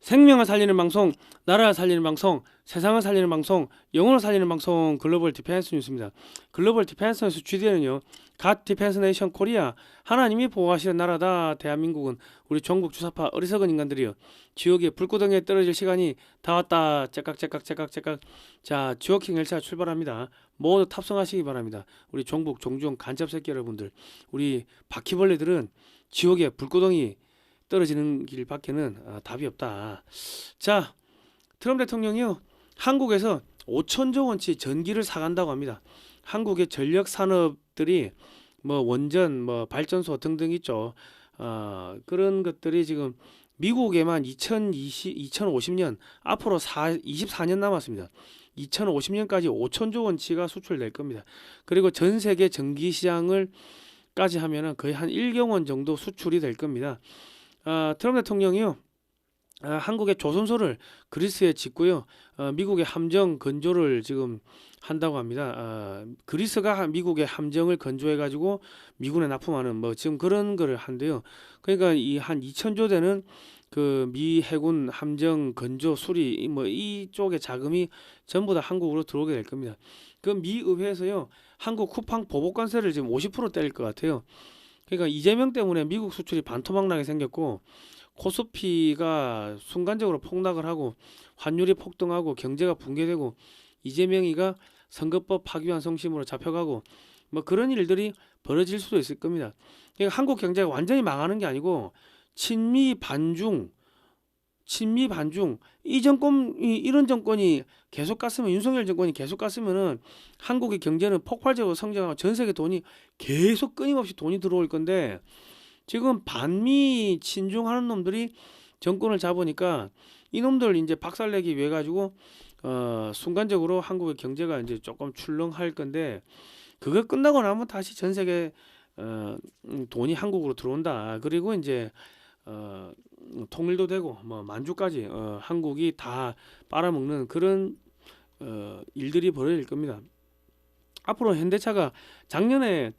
생명을 살리는 방송, 나라를 살리는 방송, 세상을 살리는 방송, 영혼을 살리는 방송 글로벌 디펜스 뉴스입니다. 글로벌 디펜스 뉴스 GDN은요. 갓 디펜스 네이션 코리아 하나님이 보호하시는 나라다. 대한민국은 우리 종북 주사파 어리석은 인간들이요. 지옥의 불구덩이에 떨어질 시간이 다 왔다. 째깍째깍째깍째깍. 자, 지옥행 열차 출발합니다. 모두 탑승하시기 바랍니다. 우리 종북 종중 간첩 새끼 여러분들, 우리 바퀴벌레들은 지옥의 불구덩이 떨어지는 길밖에는 답이 없다. 자, 트럼프 대통령이요. 한국에서 5천조 원치 전기를 사간다고 합니다. 한국의 전력 산업들이 뭐 원전, 뭐 발전소 등등 있죠. 그런 것들이 지금 미국에만 2050년 앞으로 24년 남았습니다. 2050년까지 5천조 원치가 수출될 겁니다. 그리고 전 세계 전기 시장을 까지 하면은 거의 한 1경원 정도 수출이 될 겁니다. 트럼프 대통령이요. 한국의 조선소를 그리스에 짓고요. 미국의 함정 건조를 지금 한다고 합니다. 그리스가 미국의 함정을 건조해 가지고 미군에 납품하는 뭐 지금 그런 거를 한대요. 그러니까 이 한 2천조 되는 그 미 해군 함정 건조 수리 뭐 이쪽의 자금이 전부 다 한국으로 들어오게 될 겁니다. 그 미 의회에서요. 한국 쿠팡 보복 관세를 지금 50% 때릴 것 같아요. 그러니까 이재명 때문에 미국 수출이 반토막나게 생겼고 코스피가 순간적으로 폭락을 하고 환율이 폭등하고 경제가 붕괴되고 이재명이가 선거법 파기환 성심으로 잡혀가고 뭐 그런 일들이 벌어질 수도 있을 겁니다. 그러니까 한국 경제가 완전히 망하는 게 아니고 친미 반중 친미 반중 이 정권이 이런 정권이 계속 갔으면 윤석열 정권이 계속 갔으면은 한국의 경제는 폭발적으로 성장하고 전 세계 돈이 계속 끊임없이 돈이 들어올 건데 지금 반미 친중하는 놈들이 정권을 잡으니까 이놈들 이제 박살내기 위해 가지고 순간적으로 한국의 경제가 이제 조금 출렁할 건데 그거 끝나고 나면 다시 전 세계 돈이 한국으로 들어온다. 그리고 이제 통일도 되고 뭐 만주까지 한국이 다 빨아먹는 그런 일들이 벌어질 겁니다. 앞으로 현대차가 작년에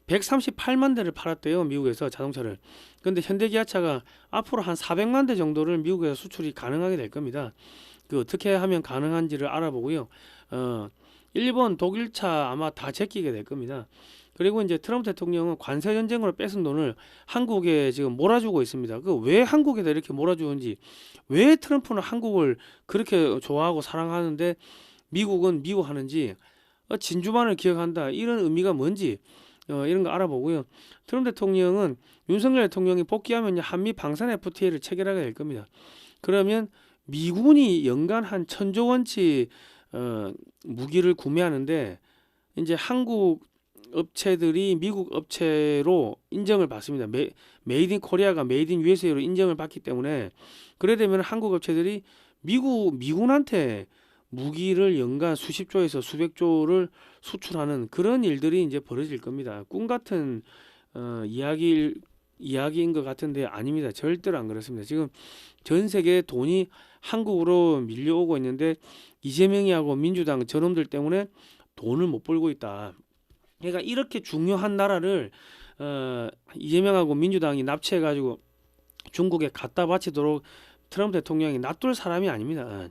138만 대를 팔았대요. 미국에서 자동차를. 근데 현대기아차가 앞으로 한 400만 대 정도를 미국에서 수출이 가능하게 될 겁니다. 그 어떻게 하면 가능한지를 알아보고요. 일본, 독일차 아마 다 제끼게 될 겁니다. 그리고 이제 트럼프 대통령은 관세 전쟁으로 뺏은 돈을 한국에 지금 몰아주고 있습니다. 그 왜 한국에다 이렇게 몰아주는지, 왜 트럼프는 한국을 그렇게 좋아하고 사랑하는데 미국은 미워하는지, 진주만을 기억한다 이런 의미가 뭔지 이런 거 알아보고요. 트럼프 대통령은 윤석열 대통령이 복귀하면 한미 방산 FTA를 체결하게 될 겁니다. 그러면 미군이 연간 한 1,000조 원치 무기를 구매하는데 이제 한국 업체들이 미국 업체로 인정을 받습니다. 메이드 인 코리아가 메이드 인 USA로 인정을 받기 때문에 그래 되면 한국 업체들이 미군한테 무기를 연간 수십조에서 수백조를 수출하는 그런 일들이 이제 벌어질 겁니다. 꿈 같은 이야기인 것 같은데 아닙니다. 절대로 안 그렇습니다. 지금 전 세계 돈이 한국으로 밀려오고 있는데 이재명이하고 민주당 저놈들 때문에 돈을 못 벌고 있다. 그러니까 이렇게 중요한 나라를 이재명하고 민주당이 납치해가지고 중국에 갖다 바치도록 트럼프 대통령이 놔둘 사람이 아닙니다.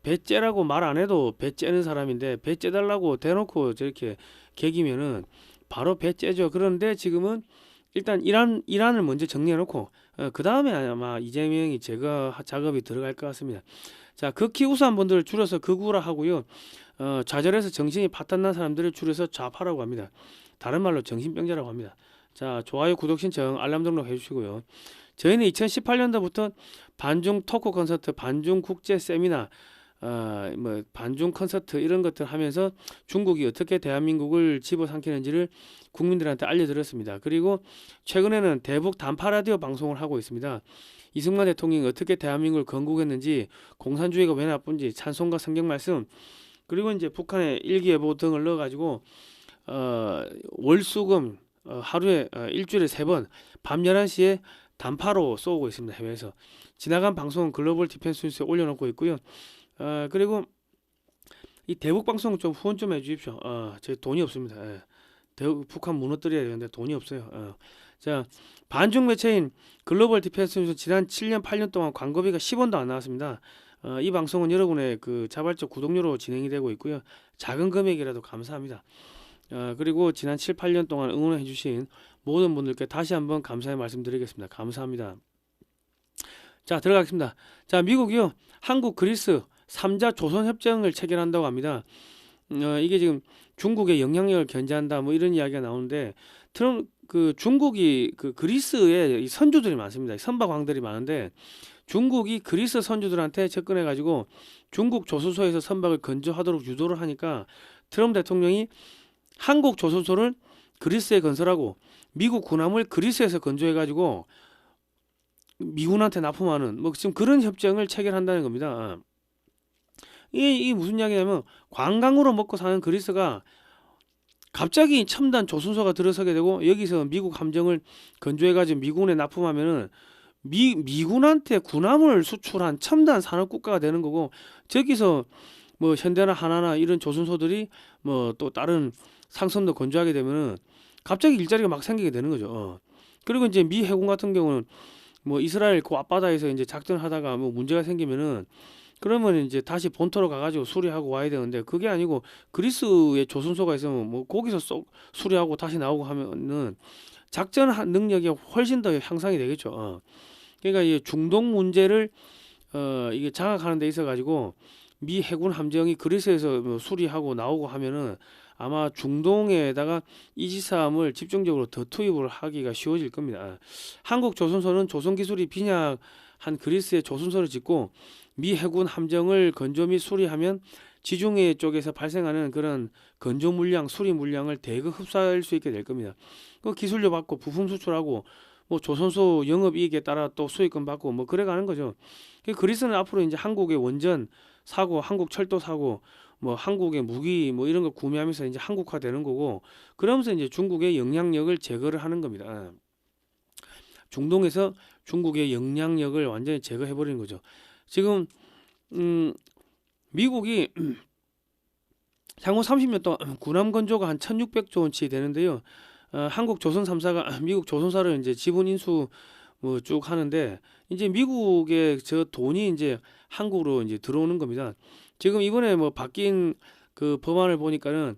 배째라고 말 안 해도 배째는 사람인데 배째달라고 대놓고 저렇게 개기면은 바로 배째죠. 그런데 지금은 일단 이란을 먼저 정리해놓고 그 다음에 아마 이재명이 제거 작업이 들어갈 것 같습니다. 자, 극히 우수한 분들을 줄여서 극우라 하고요. 좌절해서 정신이 파탄난 사람들을 줄여서 좌파라고 합니다. 다른 말로 정신병자라고 합니다. 자, 좋아요, 구독 신청, 알람 등록 해주시고요. 저희는 2018년도부터 반중 토크 콘서트, 반중 국제 세미나, 뭐 반중 콘서트 이런 것들 하면서 중국이 어떻게 대한민국을 집어삼키는지를 국민들한테 알려드렸습니다. 그리고 최근에는 대북 단파 라디오 방송을 하고 있습니다. 이승만 대통령이 어떻게 대한민국을 건국했는지, 공산주의가 왜 나쁜지, 찬송과 성경 말씀, 그리고 이제 북한의 일기예보 등을 넣어가지고 월수금 하루에 일주일에 3번 밤 11시에 단파로 쏘고 있습니다. 해외에서. 지나간 방송은 글로벌 디펜스 뉴스에 올려놓고 있고요. 그리고 이 대북 방송 좀 후원 좀 해주십시오. 제 돈이 없습니다. 북한 무너뜨려야 되는데 돈이 없어요. 자, 반중 매체인 글로벌 디펜스에서 지난 7년 8년 동안 광고비가 10원도 안 나왔습니다. 이 방송은 여러분의 그 자발적 구독료로 진행이 되고 있고요. 작은 금액이라도 감사합니다. 그리고 지난 7, 8년 동안 응원해 주신 모든 분들께 다시 한번 감사의 말씀드리겠습니다. 감사합니다. 자, 들어가겠습니다. 자, 미국이요. 한국, 그리스 3자 조선협정을 체결한다고 합니다. 이게 지금 중국의 영향력을 견제한다 뭐 이런 이야기가 나오는데 그 중국이 그 그리스에 선주들이 많습니다. 선박왕들이 많은데 중국이 그리스 선주들한테 접근해 가지고 중국 조선소에서 선박을 건조하도록 유도를 하니까 트럼프 대통령이 한국 조선소를 그리스에 건설하고 미국 군함을 그리스에서 건조해 가지고 미군한테 납품하는 뭐 지금 그런 협정을 체결한다는 겁니다. 이게 무슨 이야기냐면 관광으로 먹고 사는 그리스가 갑자기 첨단 조선소가 들어서게 되고 여기서 미국 함정을 건조해가지고 미군에 납품하면은 미군한테 군함을 수출한 첨단 산업 국가가 되는 거고 저기서 뭐 현대나 하나나 이런 조선소들이 뭐 또 다른 상선도 건조하게 되면은 갑자기 일자리가 막 생기게 되는 거죠. 그리고 이제 미 해군 같은 경우는 뭐 이스라엘 그 앞바다에서 이제 작전을 하다가 뭐 문제가 생기면은 그러면 이제 다시 본토로 가가지고 수리하고 와야 되는데 그게 아니고 그리스에 조선소가 있으면 뭐 거기서 쏙 수리하고 다시 나오고 하면은 작전 능력이 훨씬 더 향상이 되겠죠. 그러니까 이 중동 문제를 이게 장악하는 데 있어 가지고 미 해군 함정이 그리스에서 뭐 수리하고 나오고 하면은 아마 중동에다가 이지스함을 집중적으로 더 투입을 하기가 쉬워질 겁니다. 한국 조선소는 조선 기술이 빈약한 그리스에 조선소를 짓고 미 해군 함정을 건조 및 수리하면 지중해 쪽에서 발생하는 그런 건조 물량, 수리 물량을 대거 흡수할 수 있게 될 겁니다. 그 기술료 받고 부품 수출하고 뭐 조선소 영업 이익에 따라 또 수익금 받고 뭐 그래 가는 거죠. 그리스는 앞으로 이제 한국의 원전 사고, 한국 철도 사고, 뭐 한국의 무기 뭐 이런 거 구매하면서 이제 한국화 되는 거고 그러면서 이제 중국의 영향력을 제거를 하는 겁니다. 중동에서 중국의 영향력을 완전히 제거해 버리는 거죠. 지금 미국이 향후 30년 동안 군함 건조가 한 1,600조 원치 되는데요. 한국 조선 3사가 미국 조선사를 이제 지분 인수 뭐 쭉 하는데 이제 미국의 저 돈이 이제 한국으로 이제 들어오는 겁니다. 지금 이번에 뭐 바뀐 그 법안을 보니까는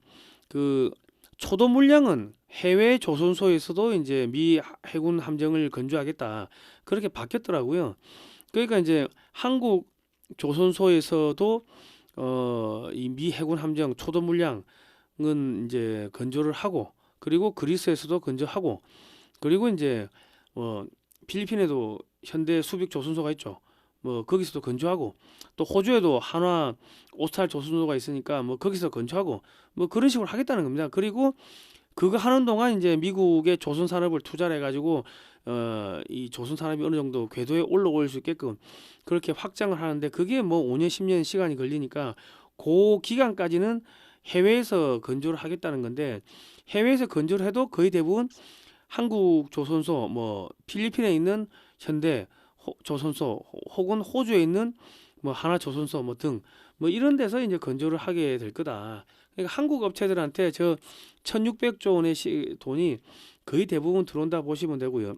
그 초도 물량은 해외 조선소에서도 이제 미 해군 함정을 건조하겠다 그렇게 바뀌었더라고요. 그러니까 이제 한국 조선소에서도 이 미 해군 함정 초도 물량은 이제 건조를 하고 그리고 그리스에서도 건조하고 그리고 이제 필리핀에도 현대 수빅 조선소가 있죠. 뭐 거기서도 건조하고 또 호주에도 한화 오스탈 조선소가 있으니까 뭐 거기서 건조하고 뭐 그런 식으로 하겠다는 겁니다. 그리고 그거 하는 동안 이제 미국의 조선 산업을 투자를 해가지고 이 조선 산업이 어느 정도 궤도에 올라올 수 있게끔 그렇게 확장을 하는데 그게 뭐 5년 10년 시간이 걸리니까 그 기간까지는 해외에서 건조를 하겠다는 건데 해외에서 건조를 해도 거의 대부분 한국 조선소 뭐 필리핀에 있는 현대 조선소 혹은 호주에 있는 뭐 하나 조선소 뭐 등 뭐 이런 데서 이제 건조를 하게 될 거다. 그러니까 한국 업체들한테 저 1,600조 원의 돈이 거의 대부분 들어온다 보시면 되고요.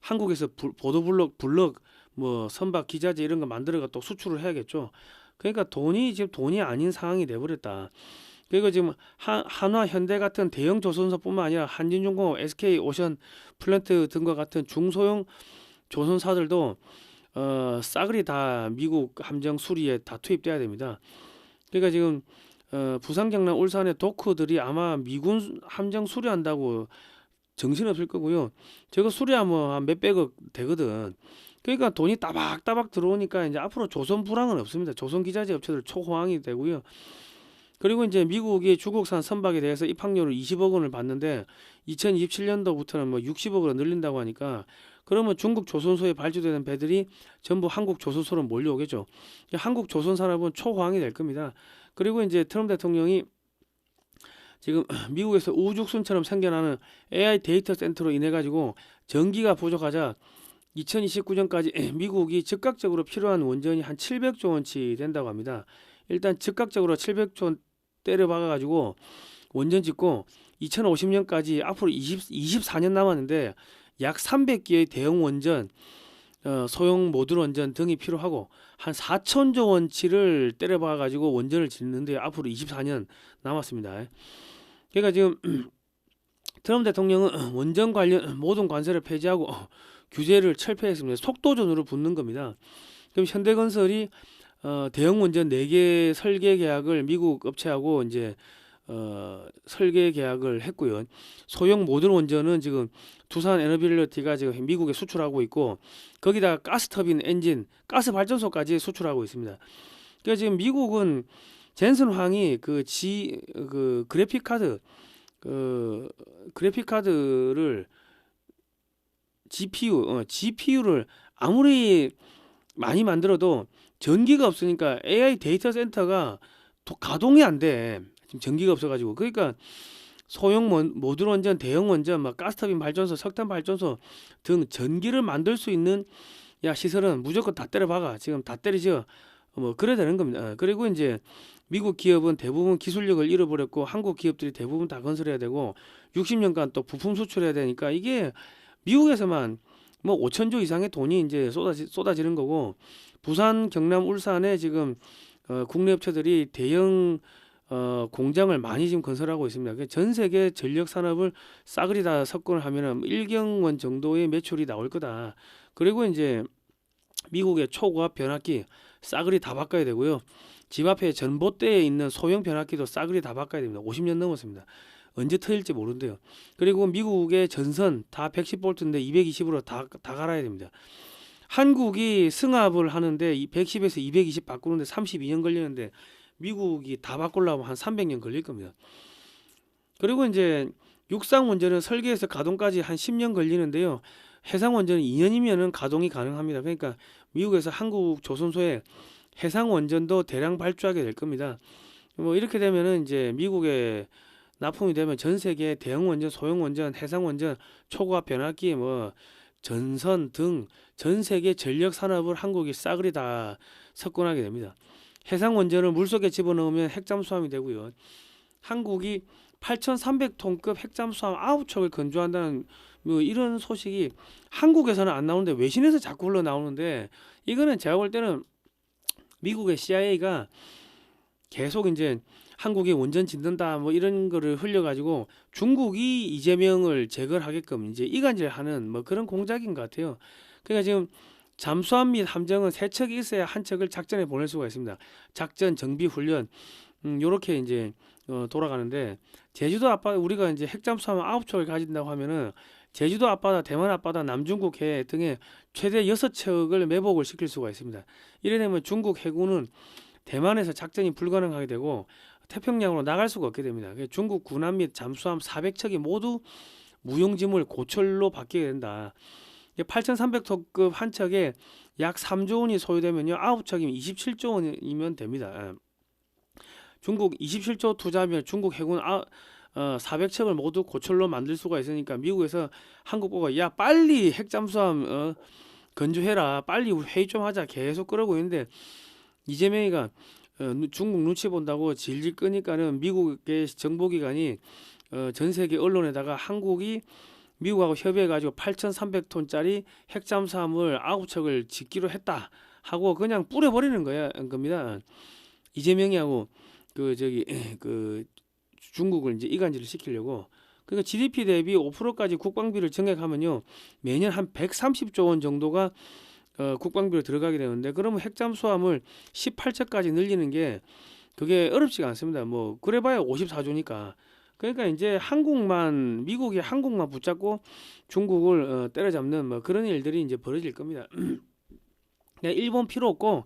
한국에서 보도블록, 블럭, 뭐 선박, 기자재 이런 거 만들어가 또 수출을 해야겠죠. 그러니까 돈이 지금 돈이 아닌 상황이 돼버렸다. 그리고 지금 한화, 현대 같은 대형 조선소뿐만 아니라 한진중공업, SK 오션 플랜트 등과 같은 중소형 조선사들도 싸그리 다 미국 함정 수리에 다 투입돼야 됩니다. 그러니까 지금 부산, 경남, 울산의 도크들이 아마 미군 함정 수리한다고 정신없을 거고요. 저거 수리하면 한 몇백억 되거든. 그러니까 돈이 따박따박 들어오니까 이제 앞으로 조선 불황은 없습니다. 조선 기자재 업체들 초호황이 되고요. 그리고 이제 미국이 중국산 선박에 대해서 입항료를 20억 원을 받는데 2027년도부터는 뭐 60억 원을 늘린다고 하니까 그러면 중국 조선소에 발주되는 배들이 전부 한국 조선소로 몰려오겠죠. 한국 조선 산업은 초호황이 될 겁니다. 그리고 이제 트럼프 대통령이 지금 미국에서 우죽순처럼 생겨나는 AI 데이터 센터로 인해 가지고 전기가 부족하자 2029년까지 미국이 즉각적으로 필요한 원전이 한 700조 원치 된다고 합니다. 일단 즉각적으로 700조 원 때려 박아 가지고 원전 짓고 2050년까지 앞으로 24년 남았는데 약 300개의 대형 원전, 소형 모듈 원전 등이 필요하고 한 4천조 원치를 때려박아 가지고 원전을 짓는데 앞으로 24년 남았습니다. 그러니까 지금 트럼프 대통령은 원전 관련 모든 관세를 폐지하고 규제를 철폐했습니다. 속도전으로 붙는 겁니다. 그럼 현대건설이 대형 원전 4개 설계 계약을 미국 업체하고 이제 설계 계약을 했고요. 소형 모듈 원전은 지금 두산 에너빌리티가 지금 미국에 수출하고 있고 거기다 가스터빈 엔진, 가스 발전소까지 수출하고 있습니다. 그러니까 지금 미국은 젠슨 황이 그 그래픽 카드를 GPU를 아무리 많이 만들어도 전기가 없으니까 AI 데이터 센터가 가동이 안 돼. 지금 전기가 없어가지고. 그러니까 소형 모듈 원전, 대형 원전, 막 가스터빈 발전소, 석탄 발전소 등 전기를 만들 수 있는 시설은 무조건 다 때려박아. 지금 다 때리죠. 뭐 그래야 되는 겁니다. 그리고 이제 미국 기업은 대부분 기술력을 잃어버렸고 한국 기업들이 대부분 다 건설해야 되고 60년간 또 부품 수출해야 되니까 이게 미국에서만 뭐 5천조 이상의 돈이 이제 쏟아지는 거고 부산, 경남, 울산에 지금 국내 업체들이 대형 공장을 많이 지금 건설하고 있습니다. 전 세계 전력 산업을 싸그리 다 석권을 하면은 1경원 정도의 매출이 나올 거다. 그리고 이제 미국의 초고압 변압기 싸그리 다 바꿔야 되고요. 집 앞에 전봇대에 있는 소형 변압기도 싸그리 다 바꿔야 됩니다. 50년 넘었습니다. 언제 터질지 모른대요. 그리고 미국의 전선 다 110V인데 220으로 다 갈아야 됩니다. 한국이 승합을 하는데 110에서 220 바꾸는데 32년 걸리는데 미국이 다 바꾸려면 한 300년 걸릴 겁니다. 그리고 이제 육상 원전은 설계에서 가동까지 한 10년 걸리는데요. 해상 원전은 2년이면은 가동이 가능합니다. 그러니까 미국에서 한국 조선소에 해상 원전도 대량 발주하게 될 겁니다. 뭐 이렇게 되면은 이제 미국에 납품이 되면 전 세계 대형 원전, 소형 원전, 해상 원전, 초고압 변압기, 뭐 전선 등 전 세계 전력 산업을 한국이 싸그리 다 석권하게 됩니다. 해상 원전을 물속에 집어넣으면 핵잠수함이 되고요. 한국이 8,300톤급 핵잠수함 9척을 건조한다는 뭐 이런 소식이 한국에서는 안 나오는데 외신에서 자꾸 흘러나오는데 이거는 제가 볼 때는 미국의 CIA가 계속 이제 한국이 원전 짓는다 뭐 이런 거를 흘려가지고 중국이 이재명을 제거하게끔 이제 이간질하는 뭐 그런 공작인 것 같아요. 그러니까 지금 잠수함 및 함정은 3척이 있어야 한 척을 작전에 보낼 수가 있습니다. 작전, 정비, 훈련 요렇게 이제 돌아가는데 제주도 앞바다 우리가 이제 핵잠수함 9척을 가진다고 하면은 제주도 앞바다, 대만 앞바다, 남중국 해 등에 최대 6척을 매복을 시킬 수가 있습니다. 이래 되면 중국 해군은 대만에서 작전이 불가능하게 되고 태평양으로 나갈 수가 없게 됩니다. 중국 군함 및 잠수함 400척이 모두 무용지물 고철로 바뀌게 된다. 8,300톤급 한 척에 약 3조 원이 소요되면요. 9척이면 27조 원이면 됩니다. 중국 27조 투자하면 중국 해군 400척을 모두 고철로 만들 수가 있으니까 미국에서 한국 보고 야 빨리 핵잠수함 건조해라 빨리 회의 좀 하자 계속 그러고 있는데 이재명이가 중국 눈치 본다고 질질 끄니까는 미국의 정보기관이 전 세계 언론에다가 한국이 미국하고 협의해가지고 8,300톤짜리 핵잠수함을 9척을 짓기로 했다 하고 그냥 뿌려버리는 겁니다. 이재명이하고 그 중국을 이제 이간질을 시키려고. 그러니까 GDP 대비 5%까지 국방비를 증액하면요 매년 한 130조 원 정도가 국방비로 들어가게 되는데 그러면 핵잠수함을 18척까지 늘리는 게 그게 어렵지가 않습니다. 뭐 그래봐야 54조니까. 그러니까 이제 미국이 한국만 붙잡고 중국을 때려잡는 뭐 그런 일들이 이제 벌어질 겁니다. 일본 필요 없고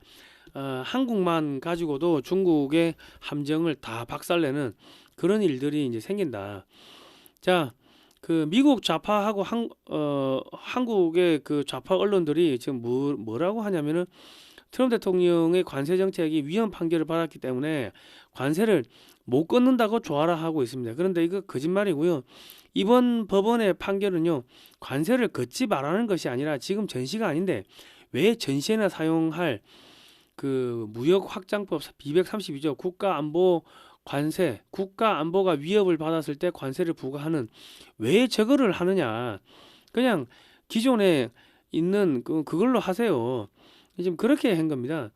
한국만 가지고도 중국의 함정을 다 박살내는 그런 일들이 이제 생긴다. 자, 그 미국 좌파하고 한국의 그 좌파 언론들이 지금 뭐라고 하냐면은 트럼프 대통령의 관세 정책이 위헌 판결을 받았기 때문에 관세를 못 걷는다고 조아라 하고 있습니다. 그런데 이거 거짓말이고요. 이번 법원의 판결은요. 관세를 걷지 말라는 것이 아니라 지금 전시가 아닌데 왜 전시에나 사용할 그 무역 확장법 232조 국가안보 관세, 국가 안보가 위협을 받았을 때 관세를 부과하는, 왜 저거를 하느냐? 그냥 기존에 있는 그걸로 하세요. 지금 그렇게 한 겁니다.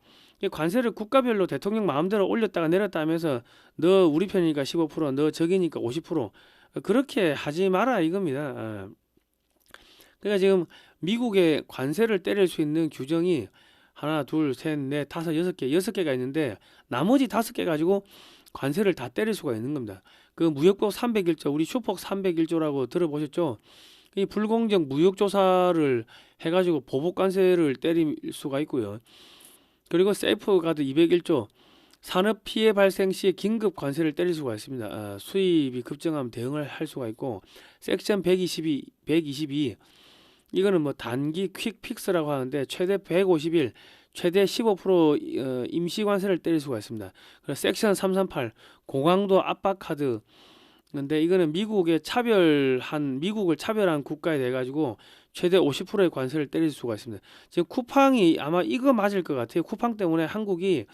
관세를 국가별로 대통령 마음대로 올렸다가 내렸다 하면서 너 우리 편이니까 15%, 너 적이니까 50%, 그렇게 하지 마라 이겁니다. 그러니까 지금 미국의 관세를 때릴 수 있는 규정이 하나, 둘, 셋, 넷, 다섯, 여섯 개가 있는데 나머지 다섯 개 가지고 관세를 다 때릴 수가 있는 겁니다. 그 무역법 301조, 우리 슈퍼 301조라고 들어보셨죠? 이 불공정 무역 조사를 해가지고 보복 관세를 때릴 수가 있고요. 그리고 세이프가드 201조, 산업 피해 발생 시 긴급 관세를 때릴 수가 있습니다. 수입이 급증하면 대응을 할 수가 있고, 섹션 122, 이거는 뭐 단기 퀵 픽스라고 하는데 최대 150일, 최대 15% 임시 관세를 때릴 수가 있습니다. 그리고 섹션 338, 고강도 압박 카드. 근데 이거는 미국을 차별한 국가에 대해 가지고 최대 50%의 관세를 때릴 수가 있습니다. 지금 쿠팡이 아마 이거 맞을 것 같아요. 쿠팡 때문에 한국이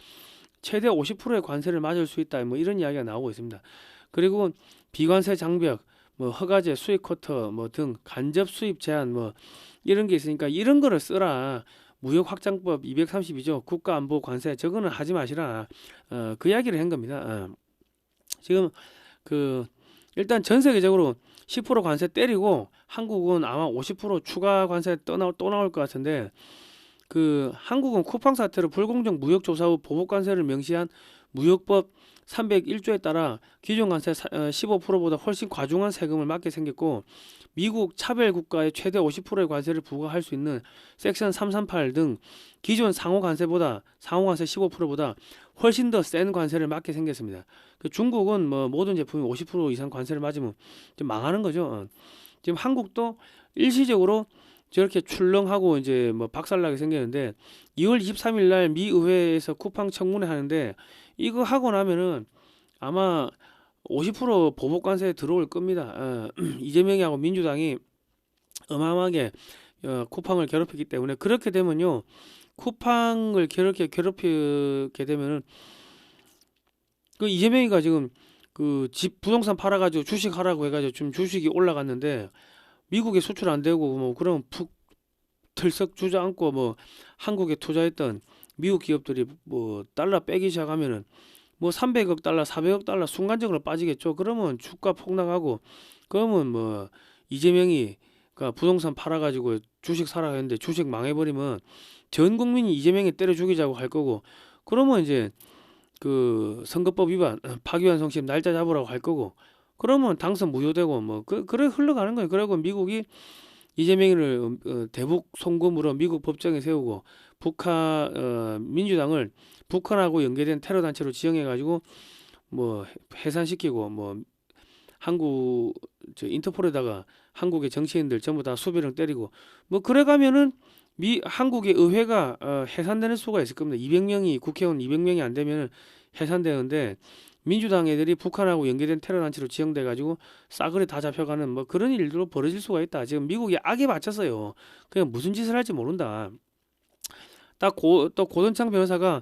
최대 50%의 관세를 맞을 수 있다. 뭐 이런 이야기가 나오고 있습니다. 그리고 비관세 장벽, 뭐 허가제, 수입 쿼터 뭐 등 간접 수입 제한 뭐 이런 게 있으니까 이런 거를 쓰라. 무역 확장법 232조 국가 안보 관세 저거는 하지 마시라. 그 이야기를 한 겁니다. 지금 그 일단 전 세계적으로 10% 관세 때리고 한국은 아마 50% 추가 관세 또 나올 것 같은데, 그 한국은 쿠팡 사태로 불공정 무역 조사 후 보복 관세를 명시한 무역법 301조에 따라 기존 관세 15%보다 훨씬 과중한 세금을 맞게 생겼고, 미국 차별 국가에 최대 50%의 관세를 부과할 수 있는 섹션 338 등 기존 상호 관세 15%보다 훨씬 더 센 관세를 맞게 생겼습니다. 그 중국은 뭐 모든 제품이 50% 이상 관세를 맞으면 좀 망하는 거죠. 지금 한국도 일시적으로 저렇게 출렁하고 이제 뭐 박살나게 생겼는데, 2월 23일 날 미 의회에서 쿠팡 청문회 하는데 이거 하고 나면은 아마 50% 보복 관세 들어올 겁니다. 이재명이하고 민주당이 어마어마하게 쿠팡을 괴롭히기 때문에, 그렇게 되면요, 쿠팡을 괴롭히게 되면은 그 이재명이가 지금 그 집 부동산 팔아가지고 주식 하라고 해가지고 지금 주식이 올라갔는데 미국에 수출 안 되고 뭐 그럼 푹 들썩 주저앉고 뭐 한국에 투자했던 미국 기업들이 뭐 달러 빼기 시작하면은 뭐 300억 달러, 400억 달러 순간적으로 빠지겠죠. 그러면 주가 폭락하고, 그러면 뭐 이재명이 그 부동산 팔아가지고 주식 사라 했는데 주식 망해버리면 전 국민이 이재명이 때려 죽이자고 할 거고, 그러면 이제 그 선거법 위반, 파기환송심 날짜 잡으라고 할 거고, 그러면 당선 무효되고 뭐 그래 흘러가는 거예요. 그리고 미국이 이재명을 대북 송금으로 미국 법정에 세우고 민주당을 북한하고 연계된 테러 단체로 지정해 가지고 뭐 해산시키고, 뭐 한국 인터폴에다가 한국의 정치인들 전부 다 수배령 때리고 뭐 그래 가면은 한국의 의회가 해산되는 수가 있을 겁니다. 200명이 국회의원 200명이 안 되면은 해산되는데, 민주당 애들이 북한하고 연계된 테러 단체로 지정돼 가지고 싸그리 다 잡혀가는 뭐 그런 일도 벌어질 수가 있다. 지금 미국이 악에 맞췄어요. 그냥 무슨 짓을 할지 모른다. 또 고든창 변호사가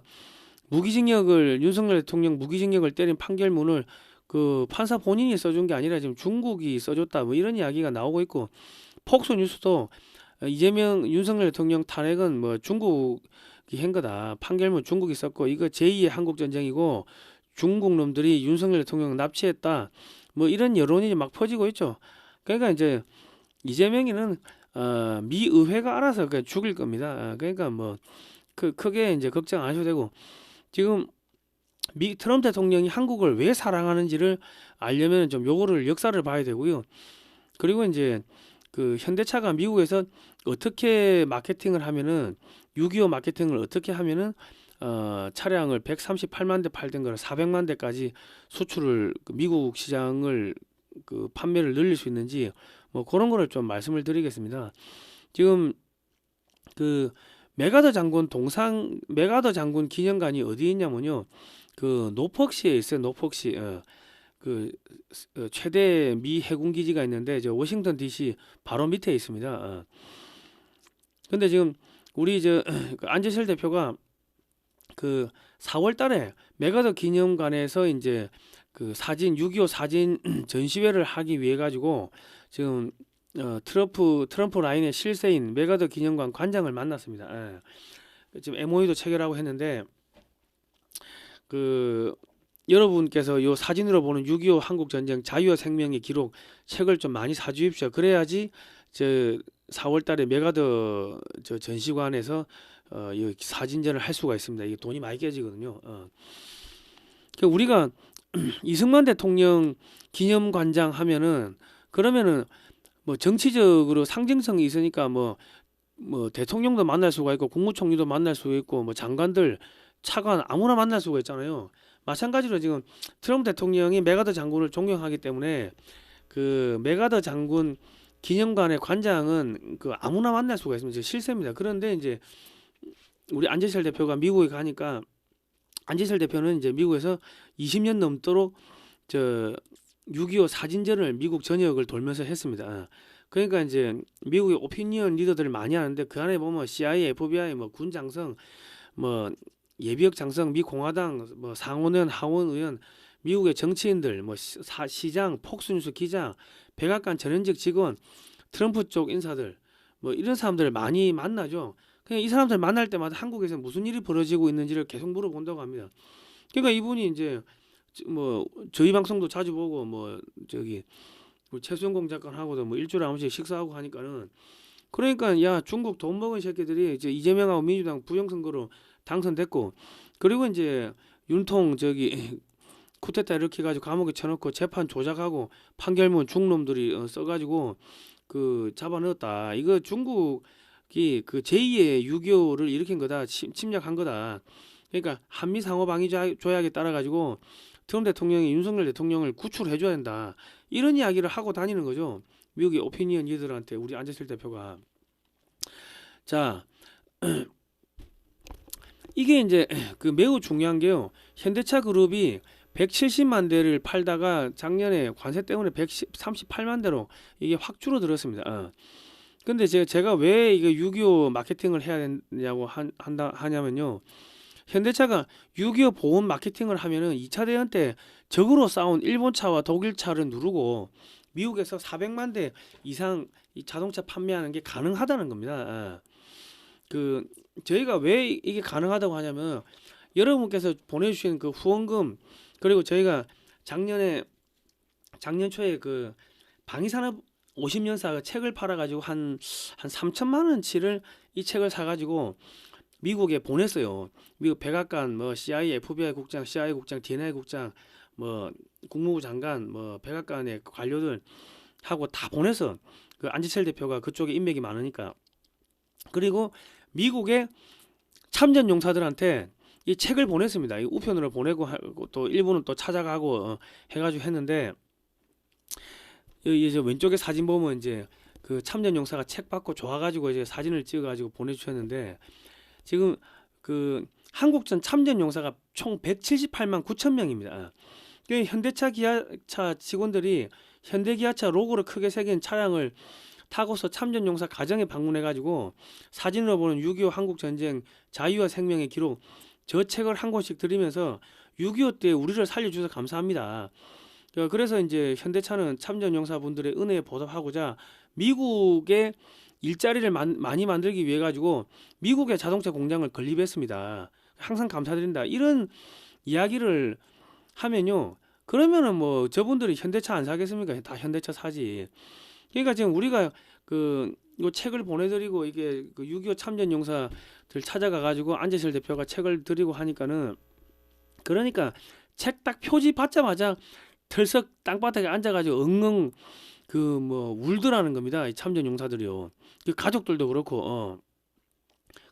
윤석열 대통령 무기징역을 때린 판결문을 그 판사 본인이 써준 게 아니라 지금 중국이 써줬다 뭐 이런 이야기가 나오고 있고, 폭스 뉴스도 윤석열 대통령 탄핵은 뭐 중국이 한 거다, 판결문 중국이 썼고 이거 제2의 한국 전쟁이고 중국 놈들이 윤석열 대통령 납치했다, 뭐 이런 여론이 막 퍼지고 있죠. 그러니까 이제 이재명이는 미 의회가 알아서 그냥 죽일 겁니다. 그러니까 뭐 크게 이제 걱정 안 하셔도 되고, 지금 트럼프 대통령이 한국을 왜 사랑하는지를 알려면 좀 요거를 역사를 봐야 되고요. 그리고 이제 그 현대차가 미국에서 어떻게 마케팅을 하면은 6.25 마케팅을 어떻게 하면은 차량을 138만 대 팔던 거를 400만 대까지 수출을 미국 시장을 그 판매를 늘릴 수 있는지 뭐 그런 거를 좀 말씀을 드리겠습니다. 지금 그 메가더 장군 기념관이 어디 있냐면요, 그 노폭시에 있어요. 노폭시. 최대 미 해군 기지가 있는데 저 워싱턴 DC 바로 밑에 있습니다. 근데 지금 우리 안재철 대표가 그 4월 달에 메가더 기념관에서 이제 그 사진 6.25 사진 전시회를 하기 위해 가지고 지금 트럼프 라인의 실세인 메가더 기념관 관장을 만났습니다. 예. 지금 MOU도 체결하고 했는데 그 여러분께서 요 사진으로 보는 6.25 한국 전쟁 자유와 생명의 기록 책을 좀 많이 사주십시오. 그래야지 저 4월 달에 메가더 저 전시관에서 이 사진전을 할 수가 있습니다. 이게 돈이 많이 깨지거든요. 그러니까 우리가 이승만 대통령 기념관장 하면은 그러면은 뭐 정치적으로 상징성이 있으니까 뭐 대통령도 만날 수가 있고 국무총리도 만날 수가 있고 뭐 장관들 차관 아무나 만날 수가 있잖아요. 마찬가지로 지금 트럼프 대통령이 메가더 장군을 존경하기 때문에 그 메가더 장군 기념관의 관장은 그 아무나 만날 수가 있습니다. 실세입니다. 그런데 이제 우리 안재철 대표가 미국에 가니까 안재철 대표는 이제 미국에서 20년 넘도록 저 6.25 사진전을 미국 전역을 돌면서 했습니다. 그러니까 이제 미국의 오피니언 리더들을 많이 하는데 그 안에 보면 CIA, FBI, 뭐 군 장성, 뭐 예비역 장성, 미 공화당, 뭐 상원의원, 하원의원, 미국의 정치인들, 뭐 시장, 폭스뉴스 기자, 백악관 전현직 직원, 트럼프 쪽 인사들, 뭐 이런 사람들을 많이 만나죠. 그냥 이 사람들 만날 때마다 한국에서 무슨 일이 벌어지고 있는지를 계속 물어본다고 합니다. 그러니까 이분이 이제 뭐 저희 방송도 자주 보고 뭐 저기 최수영 작가하고도 뭐 일주일에 한 번씩 식사하고 하니까는 그러니까 야 중국 돈 먹은 새끼들이 이제 이재명하고 민주당 부정선거로 당선됐고 그리고 이제 윤통 저기 쿠데타 이렇게 해가지고 감옥에 쳐놓고 재판 조작하고 판결문 중놈들이 써가지고 그 잡아넣었다. 이거 중국이 그 제2의 6.25를 일으킨 거다. 침략한 거다. 그러니까 한미 상호 방위 조약에 따라 가지고 트럼프 대통령이 윤석열 대통령을 구출해 줘야 된다. 이런 이야기를 하고 다니는 거죠. 미국의 오피니언 리더들한테 우리 안재철 대표가. 자, 이게 이제 그 매우 중요한 게요. 현대차 그룹이 170만 대를 팔다가 작년에 관세 때문에 138만 대로 이게 확 줄어들었습니다. 근데 제가 왜 이게 6.25 마케팅을 해야 되냐고 하냐면요. 현대차가 6.25 보험 마케팅을 하면은 2차 대전 때 적으로 싸운 일본 차와 독일 차를 누르고 미국에서 400만 대 이상 이 자동차 판매하는 게 가능하다는 겁니다. 그 저희가 왜 이게 가능하다고 하냐면 여러분께서 보내주신 그 후원금 그리고 저희가 작년 초에 그 방위산업 50년사 책을 팔아가지고 한 3천만 원치를 이 책을 사가지고 미국에 보냈어요. 미국 백악관, 뭐 CIA, FBI 국장, CIA 국장, DNA 국장, 뭐 국무부 장관, 뭐 백악관의 관료들 하고 다 보내서 그 안지철 대표가 그쪽에 인맥이 많으니까 그리고 미국의 참전 용사들한테 이 책을 보냈습니다. 이 우편으로 보내고 또 일본은 또 찾아가고 해가지고 했는데 이제 왼쪽에 사진 보면 이제 그 참전 용사가 책 받고 좋아가지고 이제 사진을 찍어가지고 보내주셨는데. 지금 그 한국전 참전 용사가 총 178만 9천 명입니다. 현대차 기아차 직원들이 현대기아차 로고를 크게 새긴 차량을 타고서 참전 용사 가정에 방문해가지고 사진으로 보는 6.25 한국전쟁 자유와 생명의 기록 저 책을 한 권씩 드리면서 6.25 때 우리를 살려주셔서 감사합니다. 그래서 이제 현대차는 참전 용사분들의 은혜에 보답하고자 미국의 일자리를 많이 만들기 위해 가지고 미국의 자동차 공장을 건립했습니다. 항상 감사드린다. 이런 이야기를 하면요. 그러면은 뭐 저분들이 현대차 안 사겠습니까? 다 현대차 사지. 그러니까 지금 우리가 그 요 책을 보내드리고 이게 그 6.25 참전 용사들 찾아가 가지고 안재철 대표가 책을 드리고 하니까는 그러니까 책 딱 표지 받자마자 털썩 땅바닥에 앉아가지고 엉엉 그 뭐 울더라는 겁니다. 이 참전 용사들이요. 그 가족들도 그렇고.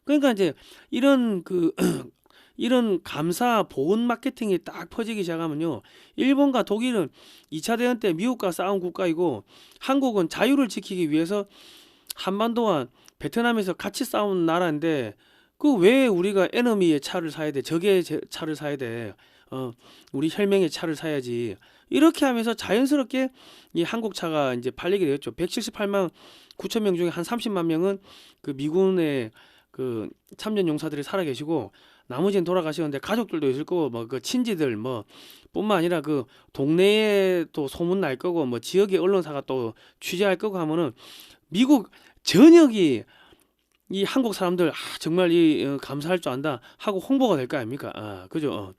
그러니까 이제 이런 그 이런 감사 보온 마케팅이 딱 퍼지기 시작하면요. 일본과 독일은 2차 대전 때 미국과 싸운 국가이고 한국은 자유를 지키기 위해서 한반도와 베트남에서 같이 싸운 나라인데 그 왜 우리가 에너미의 차를 사야 돼? 적의 차를 사야 돼? 우리 혈맹의 차를 사야지. 이렇게 하면서 자연스럽게 이 한국 차가 이제 팔리게 되었죠. 178만 9천 명 중에 한 30만 명은 그 미군의 그 참전 용사들이 살아 계시고 나머지는 돌아가셨는데 가족들도 있을 거고 뭐 그 친지들 뭐 뿐만 아니라 그 동네에 또 소문 날 거고 뭐 지역의 언론사가 또 취재할 거고 하면은 미국 전역이 이 한국 사람들 정말 감사할 줄 안다 하고 홍보가 될 거 아닙니까? 그죠?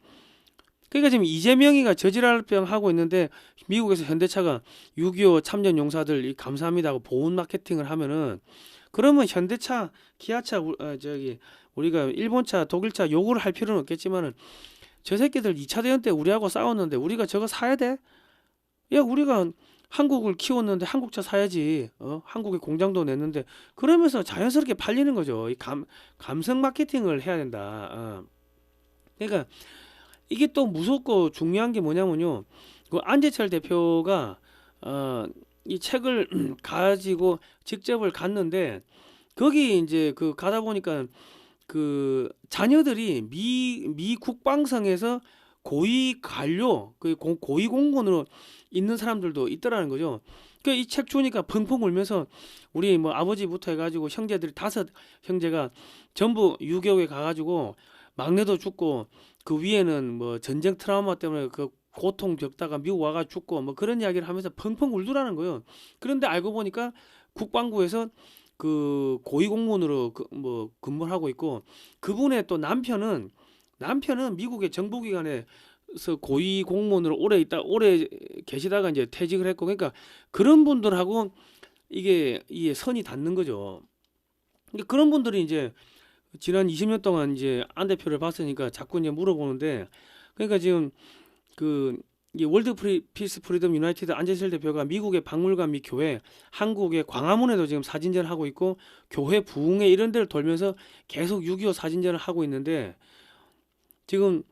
그러니까 지금 이재명이가 저지랄 병 하고 있는데 미국에서 현대차가 6.25 참전 용사들 감사합니다 하고 보훈 마케팅을 하면은 그러면 현대차, 기아차, 우리가 일본차, 독일차 요구를 할 필요는 없겠지만은 저 새끼들 2차 대전 때 우리하고 싸웠는데 우리가 저거 사야 돼? 야, 우리가 한국을 키웠는데 한국차 사야지. 한국에 공장도 냈는데 그러면서 자연스럽게 팔리는 거죠. 이 감성 마케팅을 해야 된다. 그러니까 이게 또 무섭고 중요한 게 뭐냐면요. 그 안재철 대표가 이 책을 가지고 직접을 갔는데 거기 이제 그 가다 보니까 그 자녀들이 미 국방성에서 고위 관료, 그 고위 공무원으로 있는 사람들도 있더라는 거죠. 그 이 책 주니까 펑펑 울면서 우리 뭐 아버지부터 해가지고 형제들이 5형제가 전부 유교에 가가지고 막내도 죽고 그 위에는 뭐 전쟁 트라우마 때문에 그 고통 겪다가 미국 와가 죽고 뭐 그런 이야기를 하면서 펑펑 울더라는 거예요. 그런데 알고 보니까 국방부에서 그 고위공무원으로 뭐 근무를 하고 있고 그분의 또 남편은 미국의 정보기관에서 고위공무원으로 오래 계시다가 이제 퇴직을 했고 그러니까 그런 분들하고 이게 선이 닿는 거죠. 그러니까 그런 분들이 이제 지난 20년 동안 이제 안 대표를 봤으니까 자꾸 이제 물어보는데 그러니까 지금 그 월드 피스 프리덤 유나이티드 안재철 대표가 미국의 박물관 및 교회, 한국의 광화문에도 지금 사진전을 하고 있고 교회 부흥회 이런 데를 돌면서 계속 6.25 사진전을 하고 있는데 지금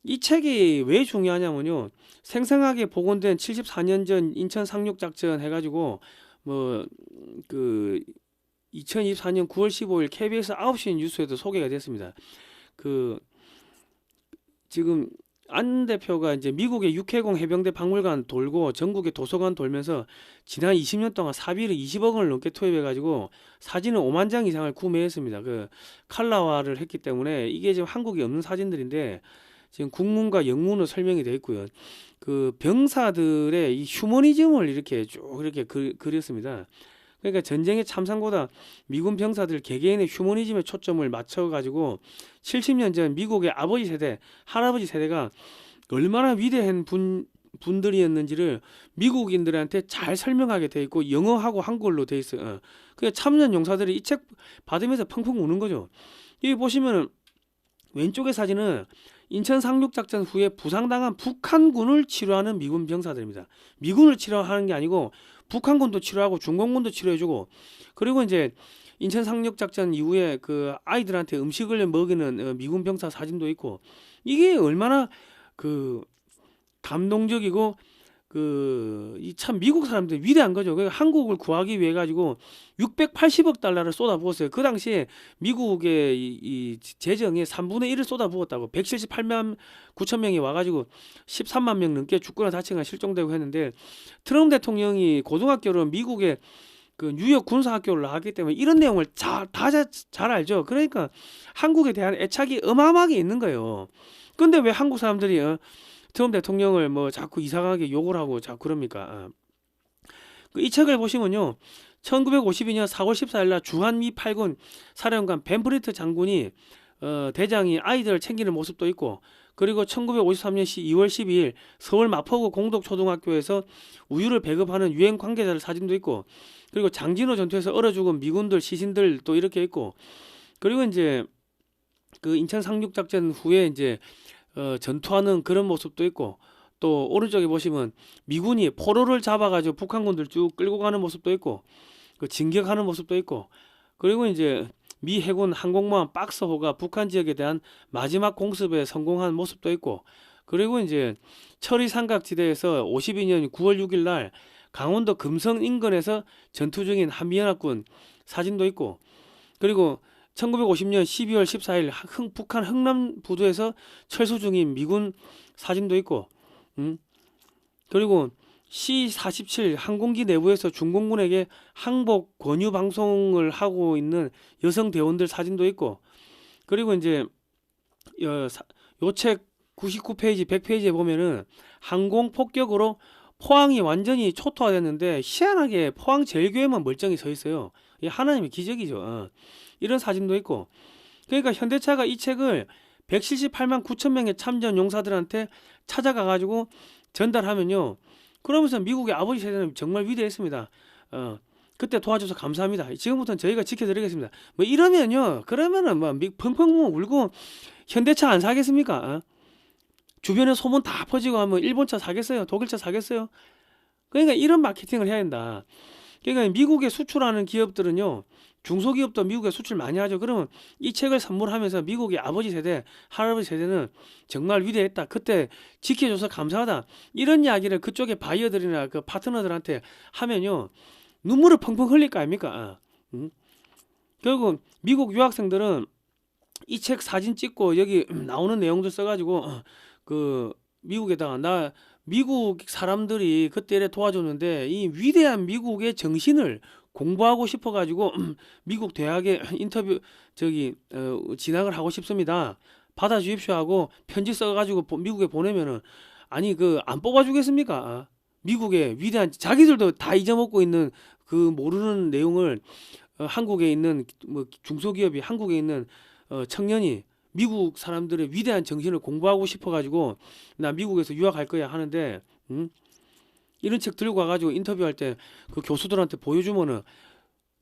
이 책이 왜 중요하냐면요. 생생하게 복원된 74년 전 인천 상륙작전 해가지고 뭐 그 2024년 9월 15일 KBS 9시 뉴스에도 소개가 됐습니다. 그 지금 안 대표가 이제 미국의 육해공 해병대 박물관 돌고 전국의 도서관 돌면서 지난 20년 동안 사비를 20억 원을 넘게 투입해가지고 사진을 5만 장 이상을 구매했습니다. 그 칼라화를 했기 때문에 이게 지금 한국에 없는 사진들인데 지금 국문과 영문으로 설명이 되어 있고요. 그 병사들의 이 휴머니즘을 이렇게 쭉 이렇게 그렸습니다. 그러니까 전쟁의 참상보다 미군 병사들 개개인의 휴머니즘에 초점을 맞춰가지고 70년 전 미국의 아버지 세대, 할아버지 세대가 얼마나 위대한 분들이었는지를 미국인들한테 잘 설명하게 돼 있고 영어하고 한국어로 돼 있어요. 그 참전 용사들이 이 책 받으면서 펑펑 우는 거죠. 여기 보시면은 왼쪽의 사진은 인천 상륙작전 후에 부상당한 북한군을 치료하는 미군 병사들입니다. 미군을 치료하는 게 아니고 북한군도 치료하고 중공군도 치료해주고 그리고 이제 인천 상륙작전 이후에 그 아이들한테 음식을 먹이는 미군 병사 사진도 있고 이게 얼마나 그 감동적이고 이 참 미국 사람들 위대한 거죠. 그러니까 한국을 구하기 위해 가지고 680억 달러를 쏟아부었어요. 그 당시에 미국의 이 재정의 3분의 1을 쏟아부었다고 178만 9천 명이 와가지고 13만 명 넘게 죽거나 다치거나 실종되고 했는데 트럼프 대통령이 고등학교로 미국의 그 뉴욕 군사학교를 나왔기 때문에 이런 내용을 잘 알죠. 그러니까 한국에 대한 애착이 어마어마하게 있는 거예요. 근데 왜 한국 사람들이 트럼프 대통령을 뭐 자꾸 이상하게 욕을 하고 자꾸 그럽니까? 이 책을 보시면요. 1952년 4월 14일 날 주한미 8군 사령관 벤프리트 장군이 대장이 아이들을 챙기는 모습도 있고 그리고 1953년 2월 12일 서울 마포구 공덕초등학교에서 우유를 배급하는 유엔 관계자들 사진도 있고 그리고 장진호 전투에서 얼어 죽은 미군들 시신들도 이렇게 있고 그리고 이제 그 인천 상륙작전 후에 이제 전투하는 그런 모습도 있고 또 오른쪽에 보시면 미군이 포로를 잡아가지고 북한군들 쭉 끌고 가는 모습도 있고 그 진격하는 모습도 있고 그리고 이제 미 해군 항공모함 박스호가 북한 지역에 대한 마지막 공습에 성공한 모습도 있고 그리고 이제 철이 삼각지대에서 52년 9월 6일 날 강원도 금성 인근에서 전투 중인 한미연합군 사진도 있고 그리고 1950년 12월 14일 북한 흥남부두에서 철수 중인 미군 사진도 있고 그리고 C-47 항공기 내부에서 중공군에게 항복 권유 방송을 하고 있는 여성 대원들 사진도 있고, 그리고 이제 요 책 99페이지 100페이지에 보면은 항공 폭격으로 포항이 완전히 초토화됐는데 희한하게 포항 제일교회만 멀쩡히 서 있어요. 이 하나님의 기적이죠. 이런 사진도 있고. 그러니까 현대차가 이 책을 178만 9천 명의 참전 용사들한테 찾아가 가지고 전달하면요, 그러면서 미국의 아버지 세대는 정말 위대했습니다. 그때 도와줘서 감사합니다. 지금부터는 저희가 지켜드리겠습니다. 뭐 이러면요, 그러면은 뭐 펑펑 울고 현대차 안 사겠습니까? 주변에 소문 다 퍼지고 하면 일본차 사겠어요? 독일차 사겠어요? 그러니까 이런 마케팅을 해야 된다. 그러니까 미국에 수출하는 기업들은요, 중소기업도 미국에 수출 많이 하죠. 그러면 이 책을 선물하면서 미국의 아버지 세대, 할아버지 세대는 정말 위대했다, 그때 지켜줘서 감사하다, 이런 이야기를 그쪽의 바이어들이나 그 파트너들한테 하면요, 눈물을 펑펑 흘릴 거 아닙니까? 결국 미국 유학생들은 이 책 사진 찍고 여기 나오는 내용들 써가지고 그 미국에다가 나 미국 사람들이 그때 도와줬는데 이 위대한 미국의 정신을 공부하고 싶어가지고 미국 대학에 인터뷰 진학을 하고 싶습니다, 받아주십시오 하고 편지 써가지고 미국에 보내면은, 아니 그 안 뽑아주겠습니까? 미국의 위대한, 자기들도 다 잊어먹고 있는 그 모르는 내용을 한국에 있는 뭐 중소기업이, 한국에 있는 청년이 미국 사람들의 위대한 정신을 공부하고 싶어가지고 나 미국에서 유학할 거야 하는데, 이런 책 들고 와가지고 인터뷰할 때 그 교수들한테 보여주면은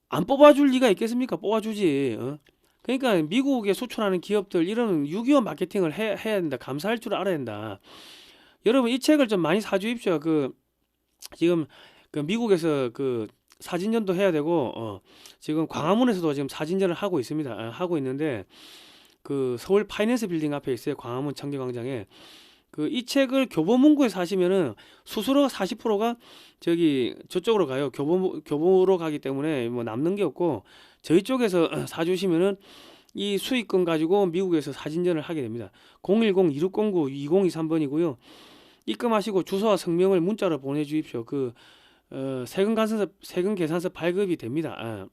안 뽑아줄 리가 있겠습니까? 뽑아주지. 그러니까 미국에 수출하는 기업들 이런 6.25 마케팅을 해야 된다. 감사할 줄 알아야 된다. 여러분 이 책을 좀 많이 사주십시오. 지금 그 미국에서 그 사진전도 해야 되고, 지금 광화문에서도 지금 사진전을 하고 있습니다. 하고 있는데 그 서울 파이낸스 빌딩 앞에 있어요. 광화문 청계광장에. 이 책을 교보문고에 사시면은 수수료 40%가 저쪽으로 가요. 교보로 가기 때문에 뭐 남는 게 없고, 저희 쪽에서 사주시면은 이 수익금 가지고 미국에서 사진전을 하게 됩니다. 010-2609-2023번이고요. 입금하시고 주소와 성명을 문자로 보내주십시오. 세금 계산서 발급이 됩니다.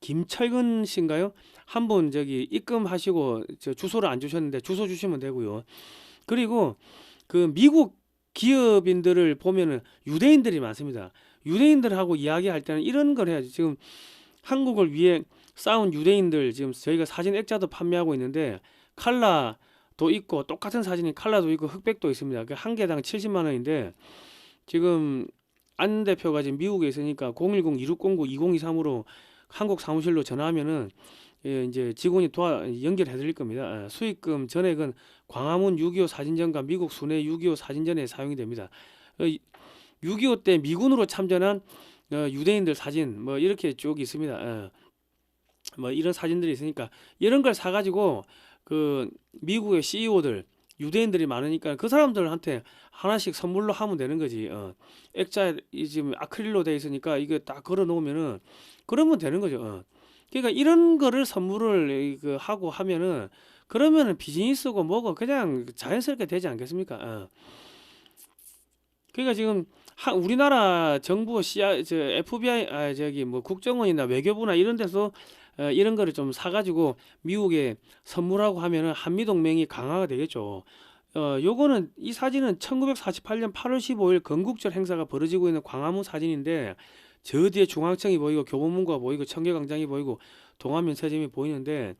김철근 씨인가요? 한 분 입금하시고 주소를 안 주셨는데 주소 주시면 되고요. 그리고 미국 기업인들을 보면은 유대인들이 많습니다. 유대인들하고 이야기할 때는 이런 걸 해야지. 지금 한국을 위해 싸운 유대인들, 지금 저희가 사진 액자도 판매하고 있는데 칼라도 있고, 똑같은 사진이 칼라도 있고 흑백도 있습니다. 한 개당 70만 원인데 지금 안 대표가 지금 미국에 있으니까 010-2609-2023으로 한국 사무실로 전화하면은 이제 직원이 연결해 드릴 겁니다. 수익금 전액은 광화문 6.25 사진전과 미국 순회 6.25 사진전에 사용이 됩니다. 6.25 때 미군으로 참전한 유대인들 사진 뭐 이렇게 쭉 있습니다. 뭐 이런 사진들이 있으니까 이런 걸 사가지고 미국의 CEO들, 유대인들이 많으니까 그 사람들한테 하나씩 선물로 하면 되는 거지. 액자 지금 아크릴로 돼 있으니까 이거 딱 걸어 놓으면은 그러면 되는 거죠. 그러니까 이런 거를 선물을 하고 하면은, 그러면은 비즈니스고 뭐고 그냥 자연스럽게 되지 않겠습니까? 그러니까 지금 우리나라 정부 FBI 뭐 국정원이나 외교부나 이런 데서 이런 거를 좀 사가지고 미국에 선물하고 하면은 한미 동맹이 강화가 되겠죠. 요거는 이 사진은 1948년 8월 15일 건국절 행사가 벌어지고 있는 광화문 사진인데, 저 뒤에 중앙청이 보이고 교보문고가 보이고 청계광장이 보이고 동안면세점이 보이는데,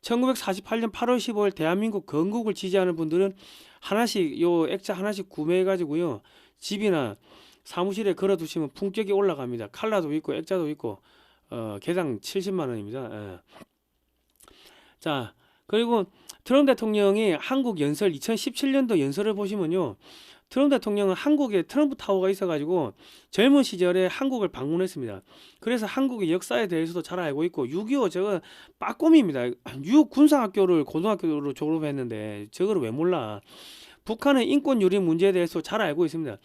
1948년 8월 15일 대한민국 건국을 지지하는 분들은 하나씩 요 액자 하나씩 구매해 가지고요, 집이나 사무실에 걸어 두시면 품격이 올라갑니다. 칼라도 있고 액자도 있고 개당 70만 원입니다. 자, 그리고 트럼프 대통령이 한국 연설 2017년도 연설을 보시면요, 트럼프 대통령은 한국에 트럼프 타워가 있어가지고 젊은 시절에 한국을 방문했습니다. 그래서 한국의 역사에 대해서도 잘 알고 있고, 6.25 저거 빠꼼입니다. 뉴욕 군사학교를 고등학교로 졸업했는데 저거를 왜 몰라. 북한의 인권 유린 문제에 대해서 잘 알고 있습니다.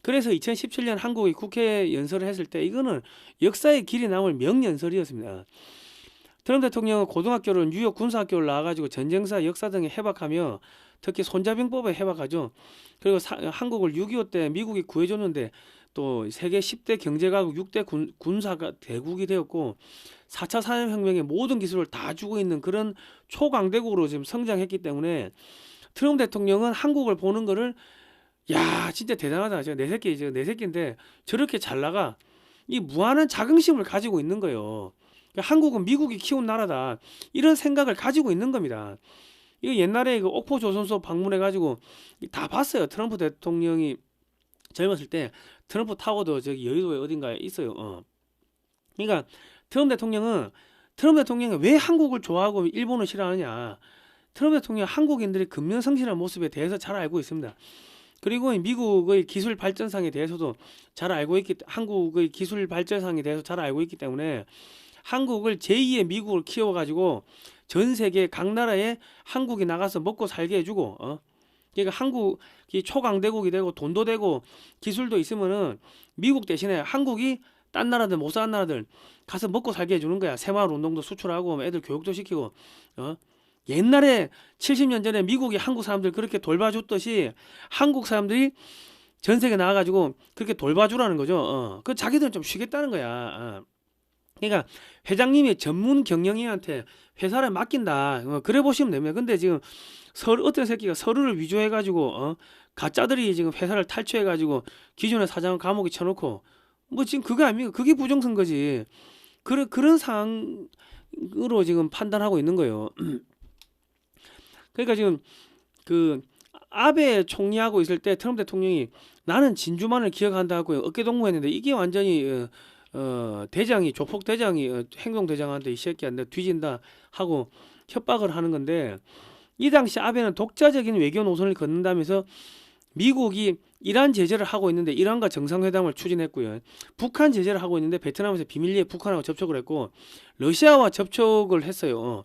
그래서 2017년 한국의 국회 연설을 했을 때 이거는 역사의 길이 남을 명연설이었습니다. 트럼프 대통령은 고등학교를 뉴욕 군사학교를 나와가지고 전쟁사 역사 등에 해박하며 특히 손자병법에 해박하죠. 그리고 한국을 6.25 때 미국이 구해줬는데 또 세계 10대 경제가국 6대 군사가 대국이 되었고 4차 산업혁명의 모든 기술을 다 주고 있는 그런 초강대국으로 지금 성장했기 때문에 트럼프 대통령은 한국을 보는 거를 야 진짜 대단하다. 내 새끼인데 저렇게 잘 나가. 이 무한한 자긍심을 가지고 있는 거예요. 한국은 미국이 키운 나라다. 이런 생각을 가지고 있는 겁니다. 이거 옛날에 그 옥포조선소 방문해가지고 다 봤어요. 트럼프 대통령이 젊었을 때 트럼프 타워도 저기 여의도에 어딘가에 있어요. 그러니까 트럼프 대통령은 왜 한국을 좋아하고 일본을 싫어하느냐. 트럼프 대통령 한국인들이 근면성실한 모습에 대해서 잘 알고 있습니다. 그리고 미국의 기술 발전상에 대해서도 한국의 기술 발전상에 대해서 잘 알고 있기 때문에 한국을 제2의 미국을 키워가지고 전 세계 각 나라에 한국이 나가서 먹고 살게 해주고, 그러니까 한국이 초강대국이 되고 돈도 되고 기술도 있으면은 미국 대신에 한국이 딴 나라들 못 사는 나라들 가서 먹고 살게 해주는 거야. 새마을 운동도 수출하고 애들 교육도 시키고, 옛날에 70년 전에 미국이 한국 사람들 그렇게 돌봐줬듯이 한국 사람들이 전 세계 나와가지고 그렇게 돌봐주라는 거죠. 그 자기들은 좀 쉬겠다는 거야. 그러니까 회장님이 전문 경영인한테 회사를 맡긴다. 그래 보시면 됩니다. 근데 지금 어떤 새끼가 서류를 위조해가지고 가짜들이 지금 회사를 탈취해가지고 기존의 사장을 감옥에 쳐놓고 뭐 지금 그거 아닙니까? 그게 부정선거지. 그런 상황으로 지금 판단하고 있는 거예요. 그러니까 지금 그 아베 총리하고 있을 때 트럼프 대통령이 나는 진주만을 기억한다고 어깨동무했는데 이게 완전히 대장이 조폭 대장이 행동 대장한테 이 새끼야 내 뒤진다 하고 협박을 하는 건데 이 당시 아베는 독자적인 외교 노선을 걷는다면서 미국이 이란 제재를 하고 있는데 이란과 정상회담을 추진했고요. 북한 제재를 하고 있는데 베트남에서 비밀리에 북한하고 접촉을 했고 러시아와 접촉을 했어요.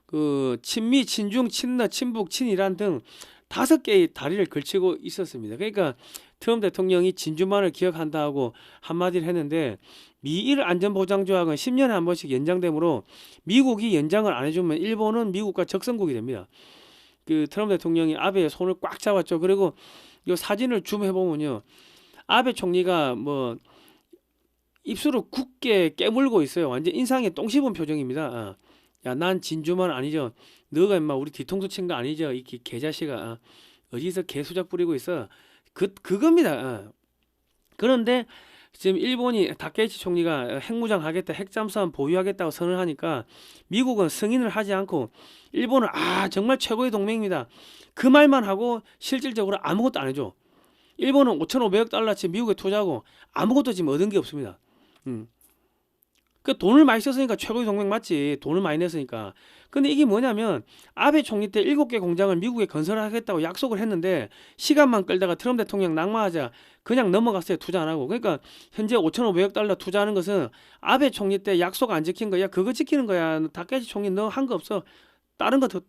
그 친미, 친중, 친러, 친북, 친이란 등 5개의 다리를 걸치고 있었습니다. 그러니까 트럼프 대통령이 진주만을 기억한다고 한마디를 했는데 미일 안전보장조약은 10년에 한 번씩 연장되므로 미국이 연장을 안 해주면 일본은 미국과 적선국이 됩니다. 그 트럼프 대통령이 아베의 손을 꽉 잡았죠. 그리고 이 사진을 줌해 보면요, 아베 총리가 뭐 입술을 굳게 깨물고 있어요. 완전 인상에 똥 씹은 표정입니다. 야, 난 진주만 아니죠. 너가 임마 우리 뒤통수 친 거 아니죠. 이 개자식아. 어디서 개수작 부리고 있어. 그겁니다. 그런데 지금 일본이 다케이치 총리가 핵무장 하겠다, 핵잠수함 보유하겠다고 선언하니까 미국은 승인을 하지 않고 일본은 정말 최고의 동맹입니다. 그 말만 하고 실질적으로 아무것도 안 해줘. 일본은 5,500억 달러치 미국에 투자하고 아무것도 지금 얻은 게 없습니다. 그 돈을 많이 썼으니까 최고의 동맹 맞지. 돈을 많이 냈으니까. 근데 이게 뭐냐면 아베 총리 때 7개 공장을 미국에 건설하겠다고 약속을 했는데 시간만 끌다가 트럼프 대통령 낙마하자 그냥 넘어갔어요. 투자 안 하고. 그러니까 현재 5,500억 달러 투자하는 것은 아베 총리 때 약속 안 지킨 거야. 그거 지키는 거야. 다케이치 총리 너 한 거 없어. 다른 거 더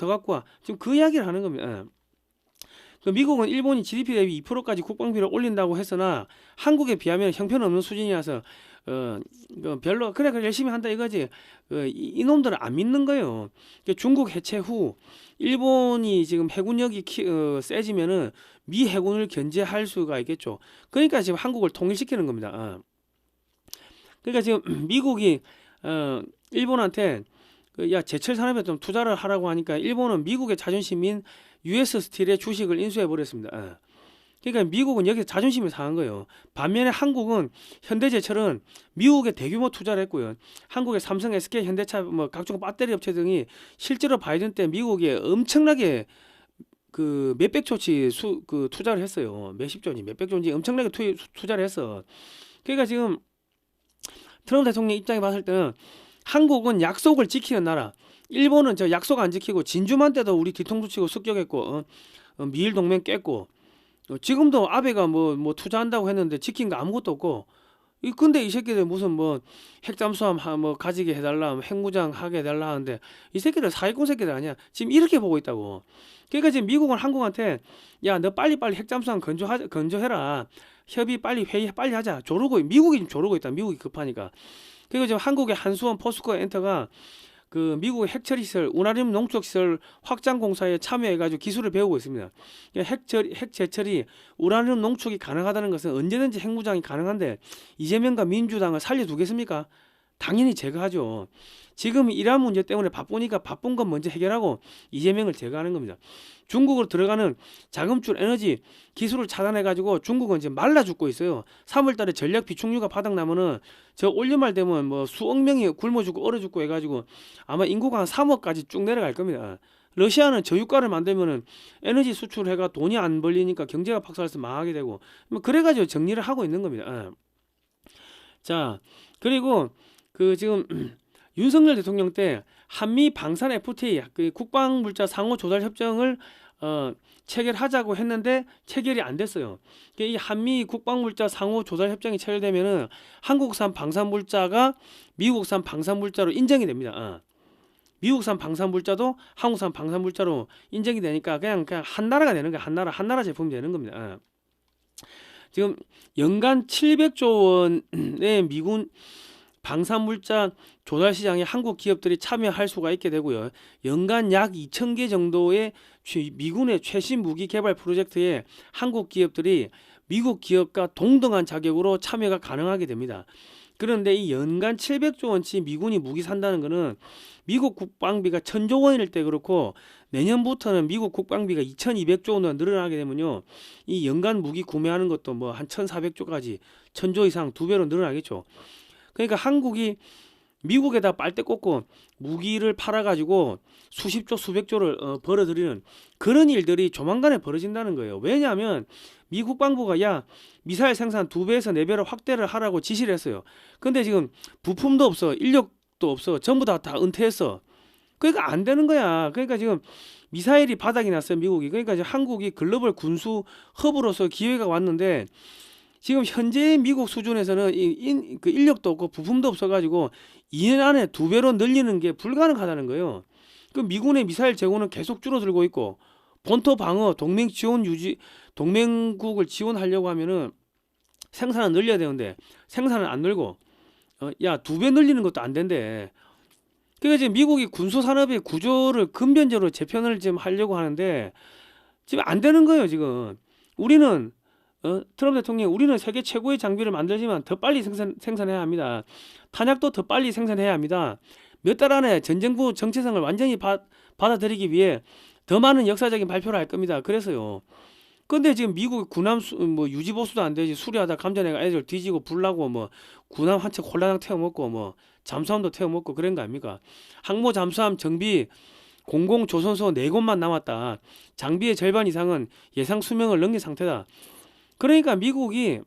갖고 와. 지금 그 이야기를 하는 겁니다. 그 미국은 일본이 GDP 대비 2%까지 국방비를 올린다고 했으나 한국에 비하면 형편없는 수준이라서 별로 그래 열심히 한다 이거지. 이놈들은 안 믿는 거예요. 중국 해체 후 일본이 지금 해군력이 세지면은 미 해군을 견제할 수가 있겠죠. 그러니까 지금 한국을 통일시키는 겁니다. 그러니까 지금 미국이 일본한테 야 제철 산업에 좀 투자를 하라고 하니까 일본은 미국의 자존심인 US 스틸의 주식을 인수해 버렸습니다. 그러니까 미국은 여기서 자존심이 상한 거예요. 반면에 한국은 현대제철은 미국에 대규모 투자를 했고요. 한국의 삼성, SK, 현대차, 뭐 각종 배터리 업체 등이 실제로 바이든 때 미국에 엄청나게 그 몇백 조치 투자를 했어요. 몇십 조니, 몇백 조니 엄청나게 투자를 했어. 그러니까 지금 트럼프 대통령 입장에 봤을 때는 한국은 약속을 지키는 나라. 일본은 저 약속 안 지키고 진주만 때도 우리 뒤통수 치고 습격했고 미일 동맹 깼고 지금도 아베가 뭐 투자한다고 했는데 지킨 거 아무것도 없고 근데 이 새끼들 무슨 뭐 핵잠수함 뭐 가지게 해달라 핵무장 하게 해달라 하는데 이 새끼들 사기꾼 새끼들 아니야. 지금 이렇게 보고 있다고. 그러니까 지금 미국은 한국한테 야 너 빨리빨리 핵잠수함 건조해라. 협의 회의 빨리 하자. 조르고 미국이 지금 조르고 있다. 미국이 급하니까. 그리고 지금 한국의 한수원, 포스코, 엔터가 그 미국의 핵처리 시설, 우라늄 농축 시설 확장 공사에 참여해가지고 기술을 배우고 있습니다. 핵 재처리, 우라늄 농축이 가능하다는 것은 언제든지 핵무장이 가능한데 이재명과 민주당을 살려두겠습니까? 당연히 제거하죠. 지금 이란 문제 때문에 바쁘니까 바쁜 건 먼저 해결하고 이재명을 제거하는 겁니다. 중국으로 들어가는 자금줄 에너지 기술을 차단해가지고 중국은 이제 말라 죽고 있어요. 3월달에 전략 비축유가 바닥나면은 저 올여말 되면 뭐 수억 명이 굶어 죽고 얼어 죽고 해가지고 아마 인구가 한 3억까지 쭉 내려갈 겁니다. 러시아는 저유가를 만들면은 에너지 수출해가 돈이 안 벌리니까 경제가 박살나서 망하게 되고 뭐 그래가지고 정리를 하고 있는 겁니다. 자, 그리고 그 지금 윤석열 대통령 때 한미 방산 FTA 그 국방물자 상호 조달 협정을 체결하자고 했는데 체결이 안 됐어요. 이 한미 국방물자 상호 조달 협정이 체결되면은 한국산 방산물자가 미국산 방산물자로 인정이 됩니다. 미국산 방산물자도 한국산 방산물자로 인정이 되니까 그냥 한 나라가 되는 거야. 한 나라 제품이 되는 겁니다. 지금 연간 700조 원의 미군 방산물자 조달 시장에 한국 기업들이 참여할 수가 있게 되고요. 연간 약 2,000개 정도의 미군의 최신 무기 개발 프로젝트에 한국 기업들이 미국 기업과 동등한 자격으로 참여가 가능하게 됩니다. 그런데 이 연간 700조 원치 미군이 무기 산다는 것은 미국 국방비가 1,000조 원일 때 그렇고 내년부터는 미국 국방비가 2,200조 원으로 늘어나게 되면요. 이 연간 무기 구매하는 것도 뭐 한 1,400조까지 1,000조 이상 2배로 늘어나겠죠. 그러니까 한국이 미국에다 빨대 꽂고 무기를 팔아가지고 수십조 수백조를 벌어들이는 그런 일들이 조만간에 벌어진다는 거예요. 왜냐하면 미 국방부가 야 미사일 생산 2배에서 4배로 확대를 하라고 지시를 했어요. 근데 지금 부품도 없어, 인력도 없어, 전부 다 은퇴했어. 그러니까 안 되는 거야. 그러니까 지금 미사일이 바닥이 났어요, 미국이. 그러니까 이제 한국이 글로벌 군수 허브로서 기회가 왔는데 지금 현재 미국 수준에서는 그 인력도 없고 부품도 없어가지고 2년 안에 2배로 늘리는 게 불가능하다는 거예요. 그 미군의 미사일 재고는 계속 줄어들고 있고 본토 방어, 동맹 지원 유지, 동맹국을 지원하려고 하면은 생산을 늘려야 되는데 생산을 안 늘고 야 2배 늘리는 것도 안 된대. 그러니까 지금 미국이 군수 산업의 구조를 근본적으로 재편을 지금 하려고 하는데 지금 안 되는 거예요. 지금 우리는 트럼프 대통령 우리는 세계 최고의 장비를 만들지만 더 빨리 생산해야 합니다. 탄약도 더 빨리 생산해야 합니다. 몇 달 안에 전 정부 정체성을 완전히 받아들이기 위해 더 많은 역사적인 발표를 할 겁니다. 그래서요. 근데 지금 미국 군함 뭐 유지보수도 안 되지 수리하다 감전해가 애들 뒤지고 불나고 뭐 군함 한 척 홀라당 태워먹고 뭐 잠수함도 태워먹고 그런 거 아닙니까? 항모 잠수함 정비 공공 조선소 4곳만 남았다. 장비의 절반 이상은 예상 수명을 넘긴 상태다. 그러니까 미국이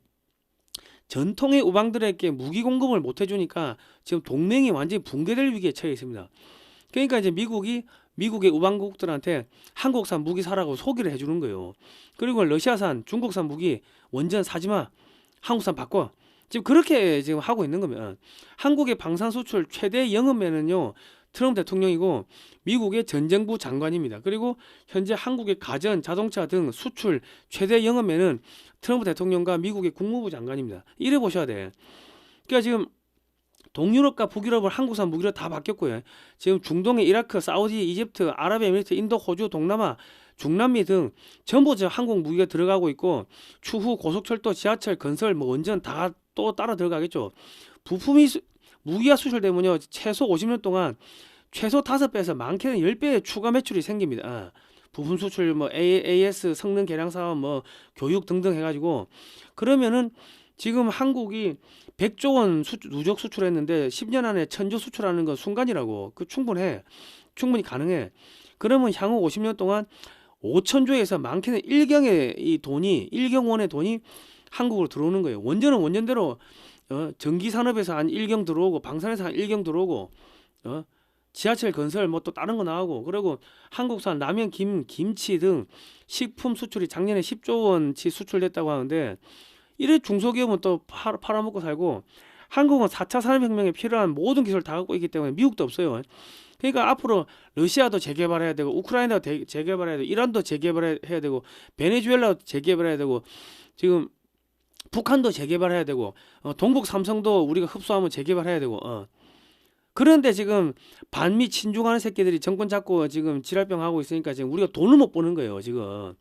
전통의 우방들에게 무기 공급을 못 해주니까 지금 동맹이 완전히 붕괴될 위기에 처해 있습니다. 그러니까 이제 미국의 우방국들한테 한국산 무기 사라고 소개를 해주는 거예요. 그리고 러시아산, 중국산 무기 원전 사지마, 한국산 바꿔. 지금 그렇게 지금 하고 있는 거면 한국의 방산 수출 최대 영업매는요. 트럼프 대통령이고 미국의 전 정부 장관입니다. 그리고 현재 한국의 가전, 자동차 등 수출 최대 영업매는 트럼프 대통령과 미국의 국무부 장관입니다. 이래 보셔야 돼. 그러니까 지금 동유럽과 북유럽을 한국산 무기로 다 바뀌었고요. 지금 중동의 이라크, 사우디, 이집트, 아랍에미리트, 인도, 호주, 동남아, 중남미 등 전부 저 한국 무기가 들어가고 있고 추후 고속철도, 지하철, 건설, 뭐 원전 다 또 따라 들어가겠죠. 부품이 무기가 수출되면요 최소 50년 동안 최소 5배에서 많게는 10배의 추가 매출이 생깁니다. 부품 수출 뭐 AS 성능 개량 사업 뭐 교육 등등 해가지고 그러면은 지금 한국이 100조 원 누적 수출했는데 10년 안에 1,000조 수출하는 건 순간이라고. 그 충분히 가능해. 그러면 향후 50년 동안 5,000조에서 많게는 1경원의 돈이 한국으로 들어오는 거예요. 원전은 원전대로 전기 산업에서 한 1경 들어오고 방산에서 한 1경 들어오고 지하철 건설 뭐 또 다른 거 나오고 그리고 한국산 라면, 김치 등 식품 수출이 작년에 10조 원치 수출됐다고 하는데 이래 중소기업은 또 팔아먹고 살고 한국은 4차 산업혁명에 필요한 모든 기술을 다 갖고 있기 때문에 미국도 없어요. 그러니까 앞으로 러시아도 재개발해야 되고 우크라이나도 재개발해야 되고 이란도 재개발해야 되고 베네수엘라도 재개발해야 되고 지금 북한도 재개발해야 되고 동북 삼성도 우리가 흡수하면 재개발해야 되고 그런데 지금 반미 친중하는 새끼들이 정권 잡고 지금 지랄병 하고 있으니까 지금 우리가 돈을 못 버는 거예요. 지금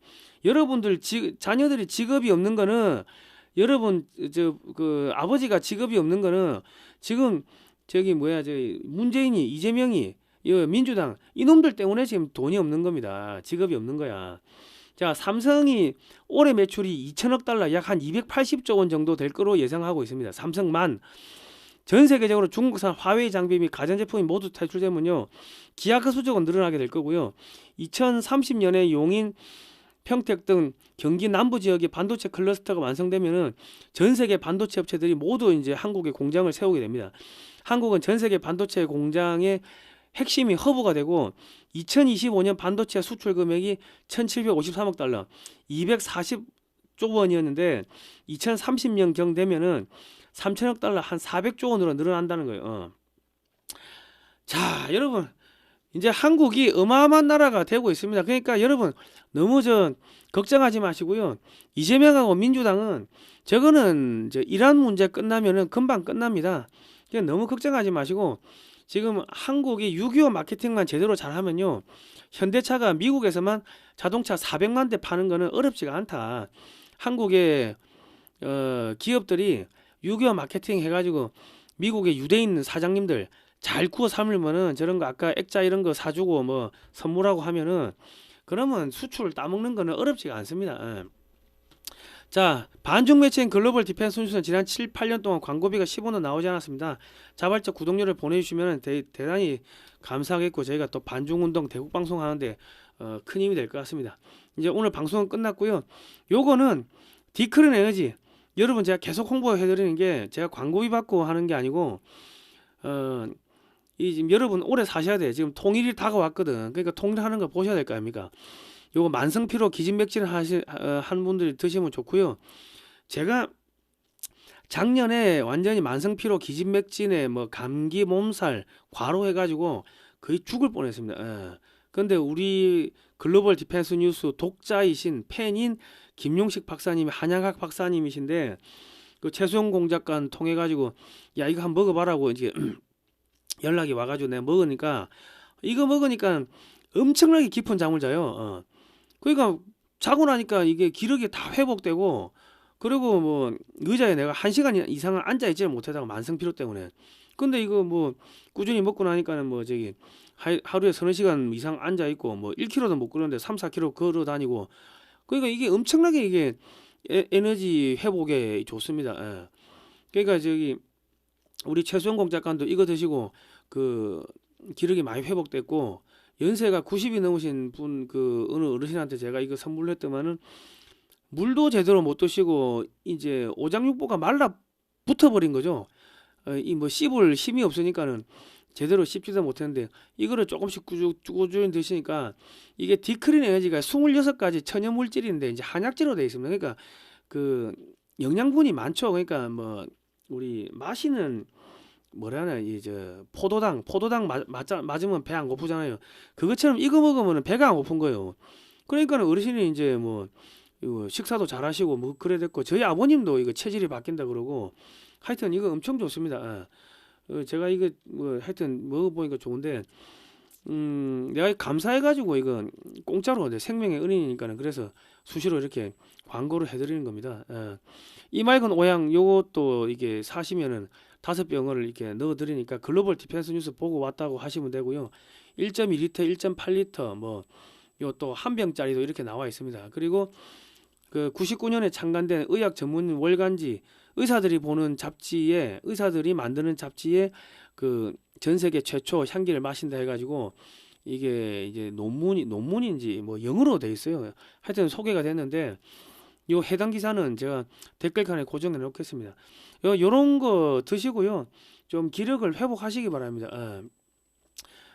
여러분들 자녀들이 직업이 없는 거는 여러분 저 그 아버지가 직업이 없는 거는 지금 저기 뭐야 저 문재인이 이재명이 이 민주당 이놈들 때문에 지금 돈이 없는 겁니다. 직업이 없는 거야. 자, 삼성이 올해 매출이 2천억 달러 약 한 280조 원 정도 될 거로 예상하고 있습니다. 삼성만. 전 세계적으로 중국산 화웨이 장비 및 가전제품이 모두 탈출되면요 기하급 수적으로 늘어나게 될 거고요. 2030년에 용인, 평택 등 경기 남부 지역의 반도체 클러스터가 완성되면은 전 세계 반도체 업체들이 모두 이제 한국에 공장을 세우게 됩니다. 한국은 전 세계 반도체 공장의 핵심이 허브가 되고 2025년 반도체 수출 금액이 1,753억 달러, 240조 원이었는데 2030년경 되면은 3천억 달러 한 400조 원으로 늘어난다는 거예요. 자, 여러분 이제 한국이 어마어마한 나라가 되고 있습니다. 그러니까 여러분 너무 걱정하지 마시고요. 이재명하고 민주당은 저거는 이란 문제 끝나면은 금방 끝납니다. 그냥 너무 걱정하지 마시고 지금 한국이 6.25 마케팅만 제대로 잘하면요 현대차가 미국에서만 자동차 400만 대 파는 거는 어렵지가 않다. 한국의 기업들이 6.25 마케팅 해가지고 미국의 유대인 사장님들 잘 구워 삶으면은 저런 거 아까 액자 이런 거 사주고 뭐 선물하고 하면은 그러면 수출을 따먹는 거는 어렵지가 않습니다. 자, 반중 매체인 글로벌 디펜스 뉴스는 지난 7, 8년 동안 광고비가 10원도 나오지 않았습니다. 자발적 구독료를 보내주시면 대단히 감사하겠고 저희가 또 반중운동 대국방송 하는데 큰 힘이 될 것 같습니다. 이제 오늘 방송은 끝났고요. 요거는 디크린 에너지 여러분 제가 계속 홍보해드리는 게 제가 광고비 받고 하는 게 아니고 지금 여러분 오래 사셔야 돼. 지금 통일이 다가왔거든. 그러니까 통일하는 거 보셔야 될 거 아닙니까? 요거 만성피로 기진맥진 한 분들이 드시면 좋고요. 제가 작년에 완전히 만성피로 기진맥진에 뭐 감기 몸살 과로 해가지고 거의 죽을 뻔했습니다. 예. 근데 우리 글로벌 디펜스 뉴스 독자이신 팬인 김용식 박사님이 한양학 박사님이신데 그 최수영 공작관 통해 가지고 야 이거 한번 먹어봐라고 이제 연락이 와가지고 내가 먹으니까 이거 먹으니까 엄청나게 깊은 잠을 자요. 그러니까 자고 나니까 이게 기력이 다 회복되고 그리고 뭐 의자에 내가 1시간 이상을 앉아 있지를 못하다가 만성 피로 때문에. 근데 이거 뭐 꾸준히 먹고 나니까는 뭐 저기 하루에 서너 시간 이상 앉아 있고 뭐 1km도 못 걸었는데 3, 4km 걸어 다니고 그러니까 이게 엄청나게 이게 에너지 회복에 좋습니다. 예. 그러니까 저기 우리 최수영 작가도 이거 드시고 그 기력이 많이 회복됐고 연세가 90이 넘으신 분 그 어느 어르신한테 제가 이거 선물을 했더만은 물도 제대로 못 드시고 이제 오장육부가 말라 붙어버린 거죠. 이 뭐 씹을 힘이 없으니까는 제대로 씹지도 못했는데 이거를 조금씩 꾸준히 드시니까 이게 디크린 에너지가 26가지 천연 물질인데 이제 한약재로 되어 있습니다. 그러니까 그 영양분이 많죠. 그러니까 뭐 우리 마시는 뭐라나 이제 포도당 맞으면 배 안 고프잖아요. 그것처럼 이거 먹으면 배가 안 고픈 거예요. 그러니까 어르신이 이제 뭐 이거 식사도 잘하시고 뭐 그래 됐고 저희 아버님도 이거 체질이 바뀐다 그러고 하여튼 이거 엄청 좋습니다. 제가 이거 뭐 하여튼 먹어보니까 좋은데 내가 감사해가지고 이건 공짜로 내 생명의 은인이니까는 그래서 수시로 이렇게 광고를 해드리는 겁니다. 이말건 오양 요것도 이게 사시면은 5병을 이렇게 넣어드리니까 글로벌 디펜스 뉴스 보고 왔다고 하시면 되고요. 1.2리터, 1.8리터 뭐 요 또 한 병짜리도 이렇게 나와 있습니다. 그리고 그 99년에 창간된 의학 전문 월간지 의사들이 보는 잡지에 의사들이 만드는 잡지에 그 전 세계 최초 향기를 마신다 해가지고 이게 이제 논문인지 뭐 영어로 돼 있어요. 하여튼 소개가 됐는데 요 해당 기사는 제가 댓글칸에 고정해 놓겠습니다. 요런 거 드시고요. 좀 기력을 회복하시기 바랍니다.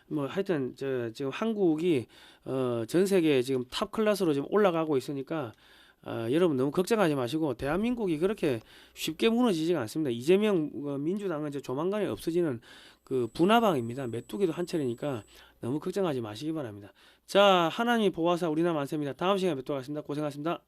뭐 하여튼 지금 한국이 전 세계 지금 탑 클래스로 지금 올라가고 있으니까 여러분 너무 걱정하지 마시고 대한민국이 그렇게 쉽게 무너지지가 않습니다. 이재명 민주당은 이제 조만간에 없어지는 그 분화방입니다. 메뚜기도 한 차례니까 너무 걱정하지 마시기 바랍니다. 자, 하나님이 보호하사 우리나라 만세입니다. 다음 시간에 뵙도록 하겠습니다. 고생하셨습니다.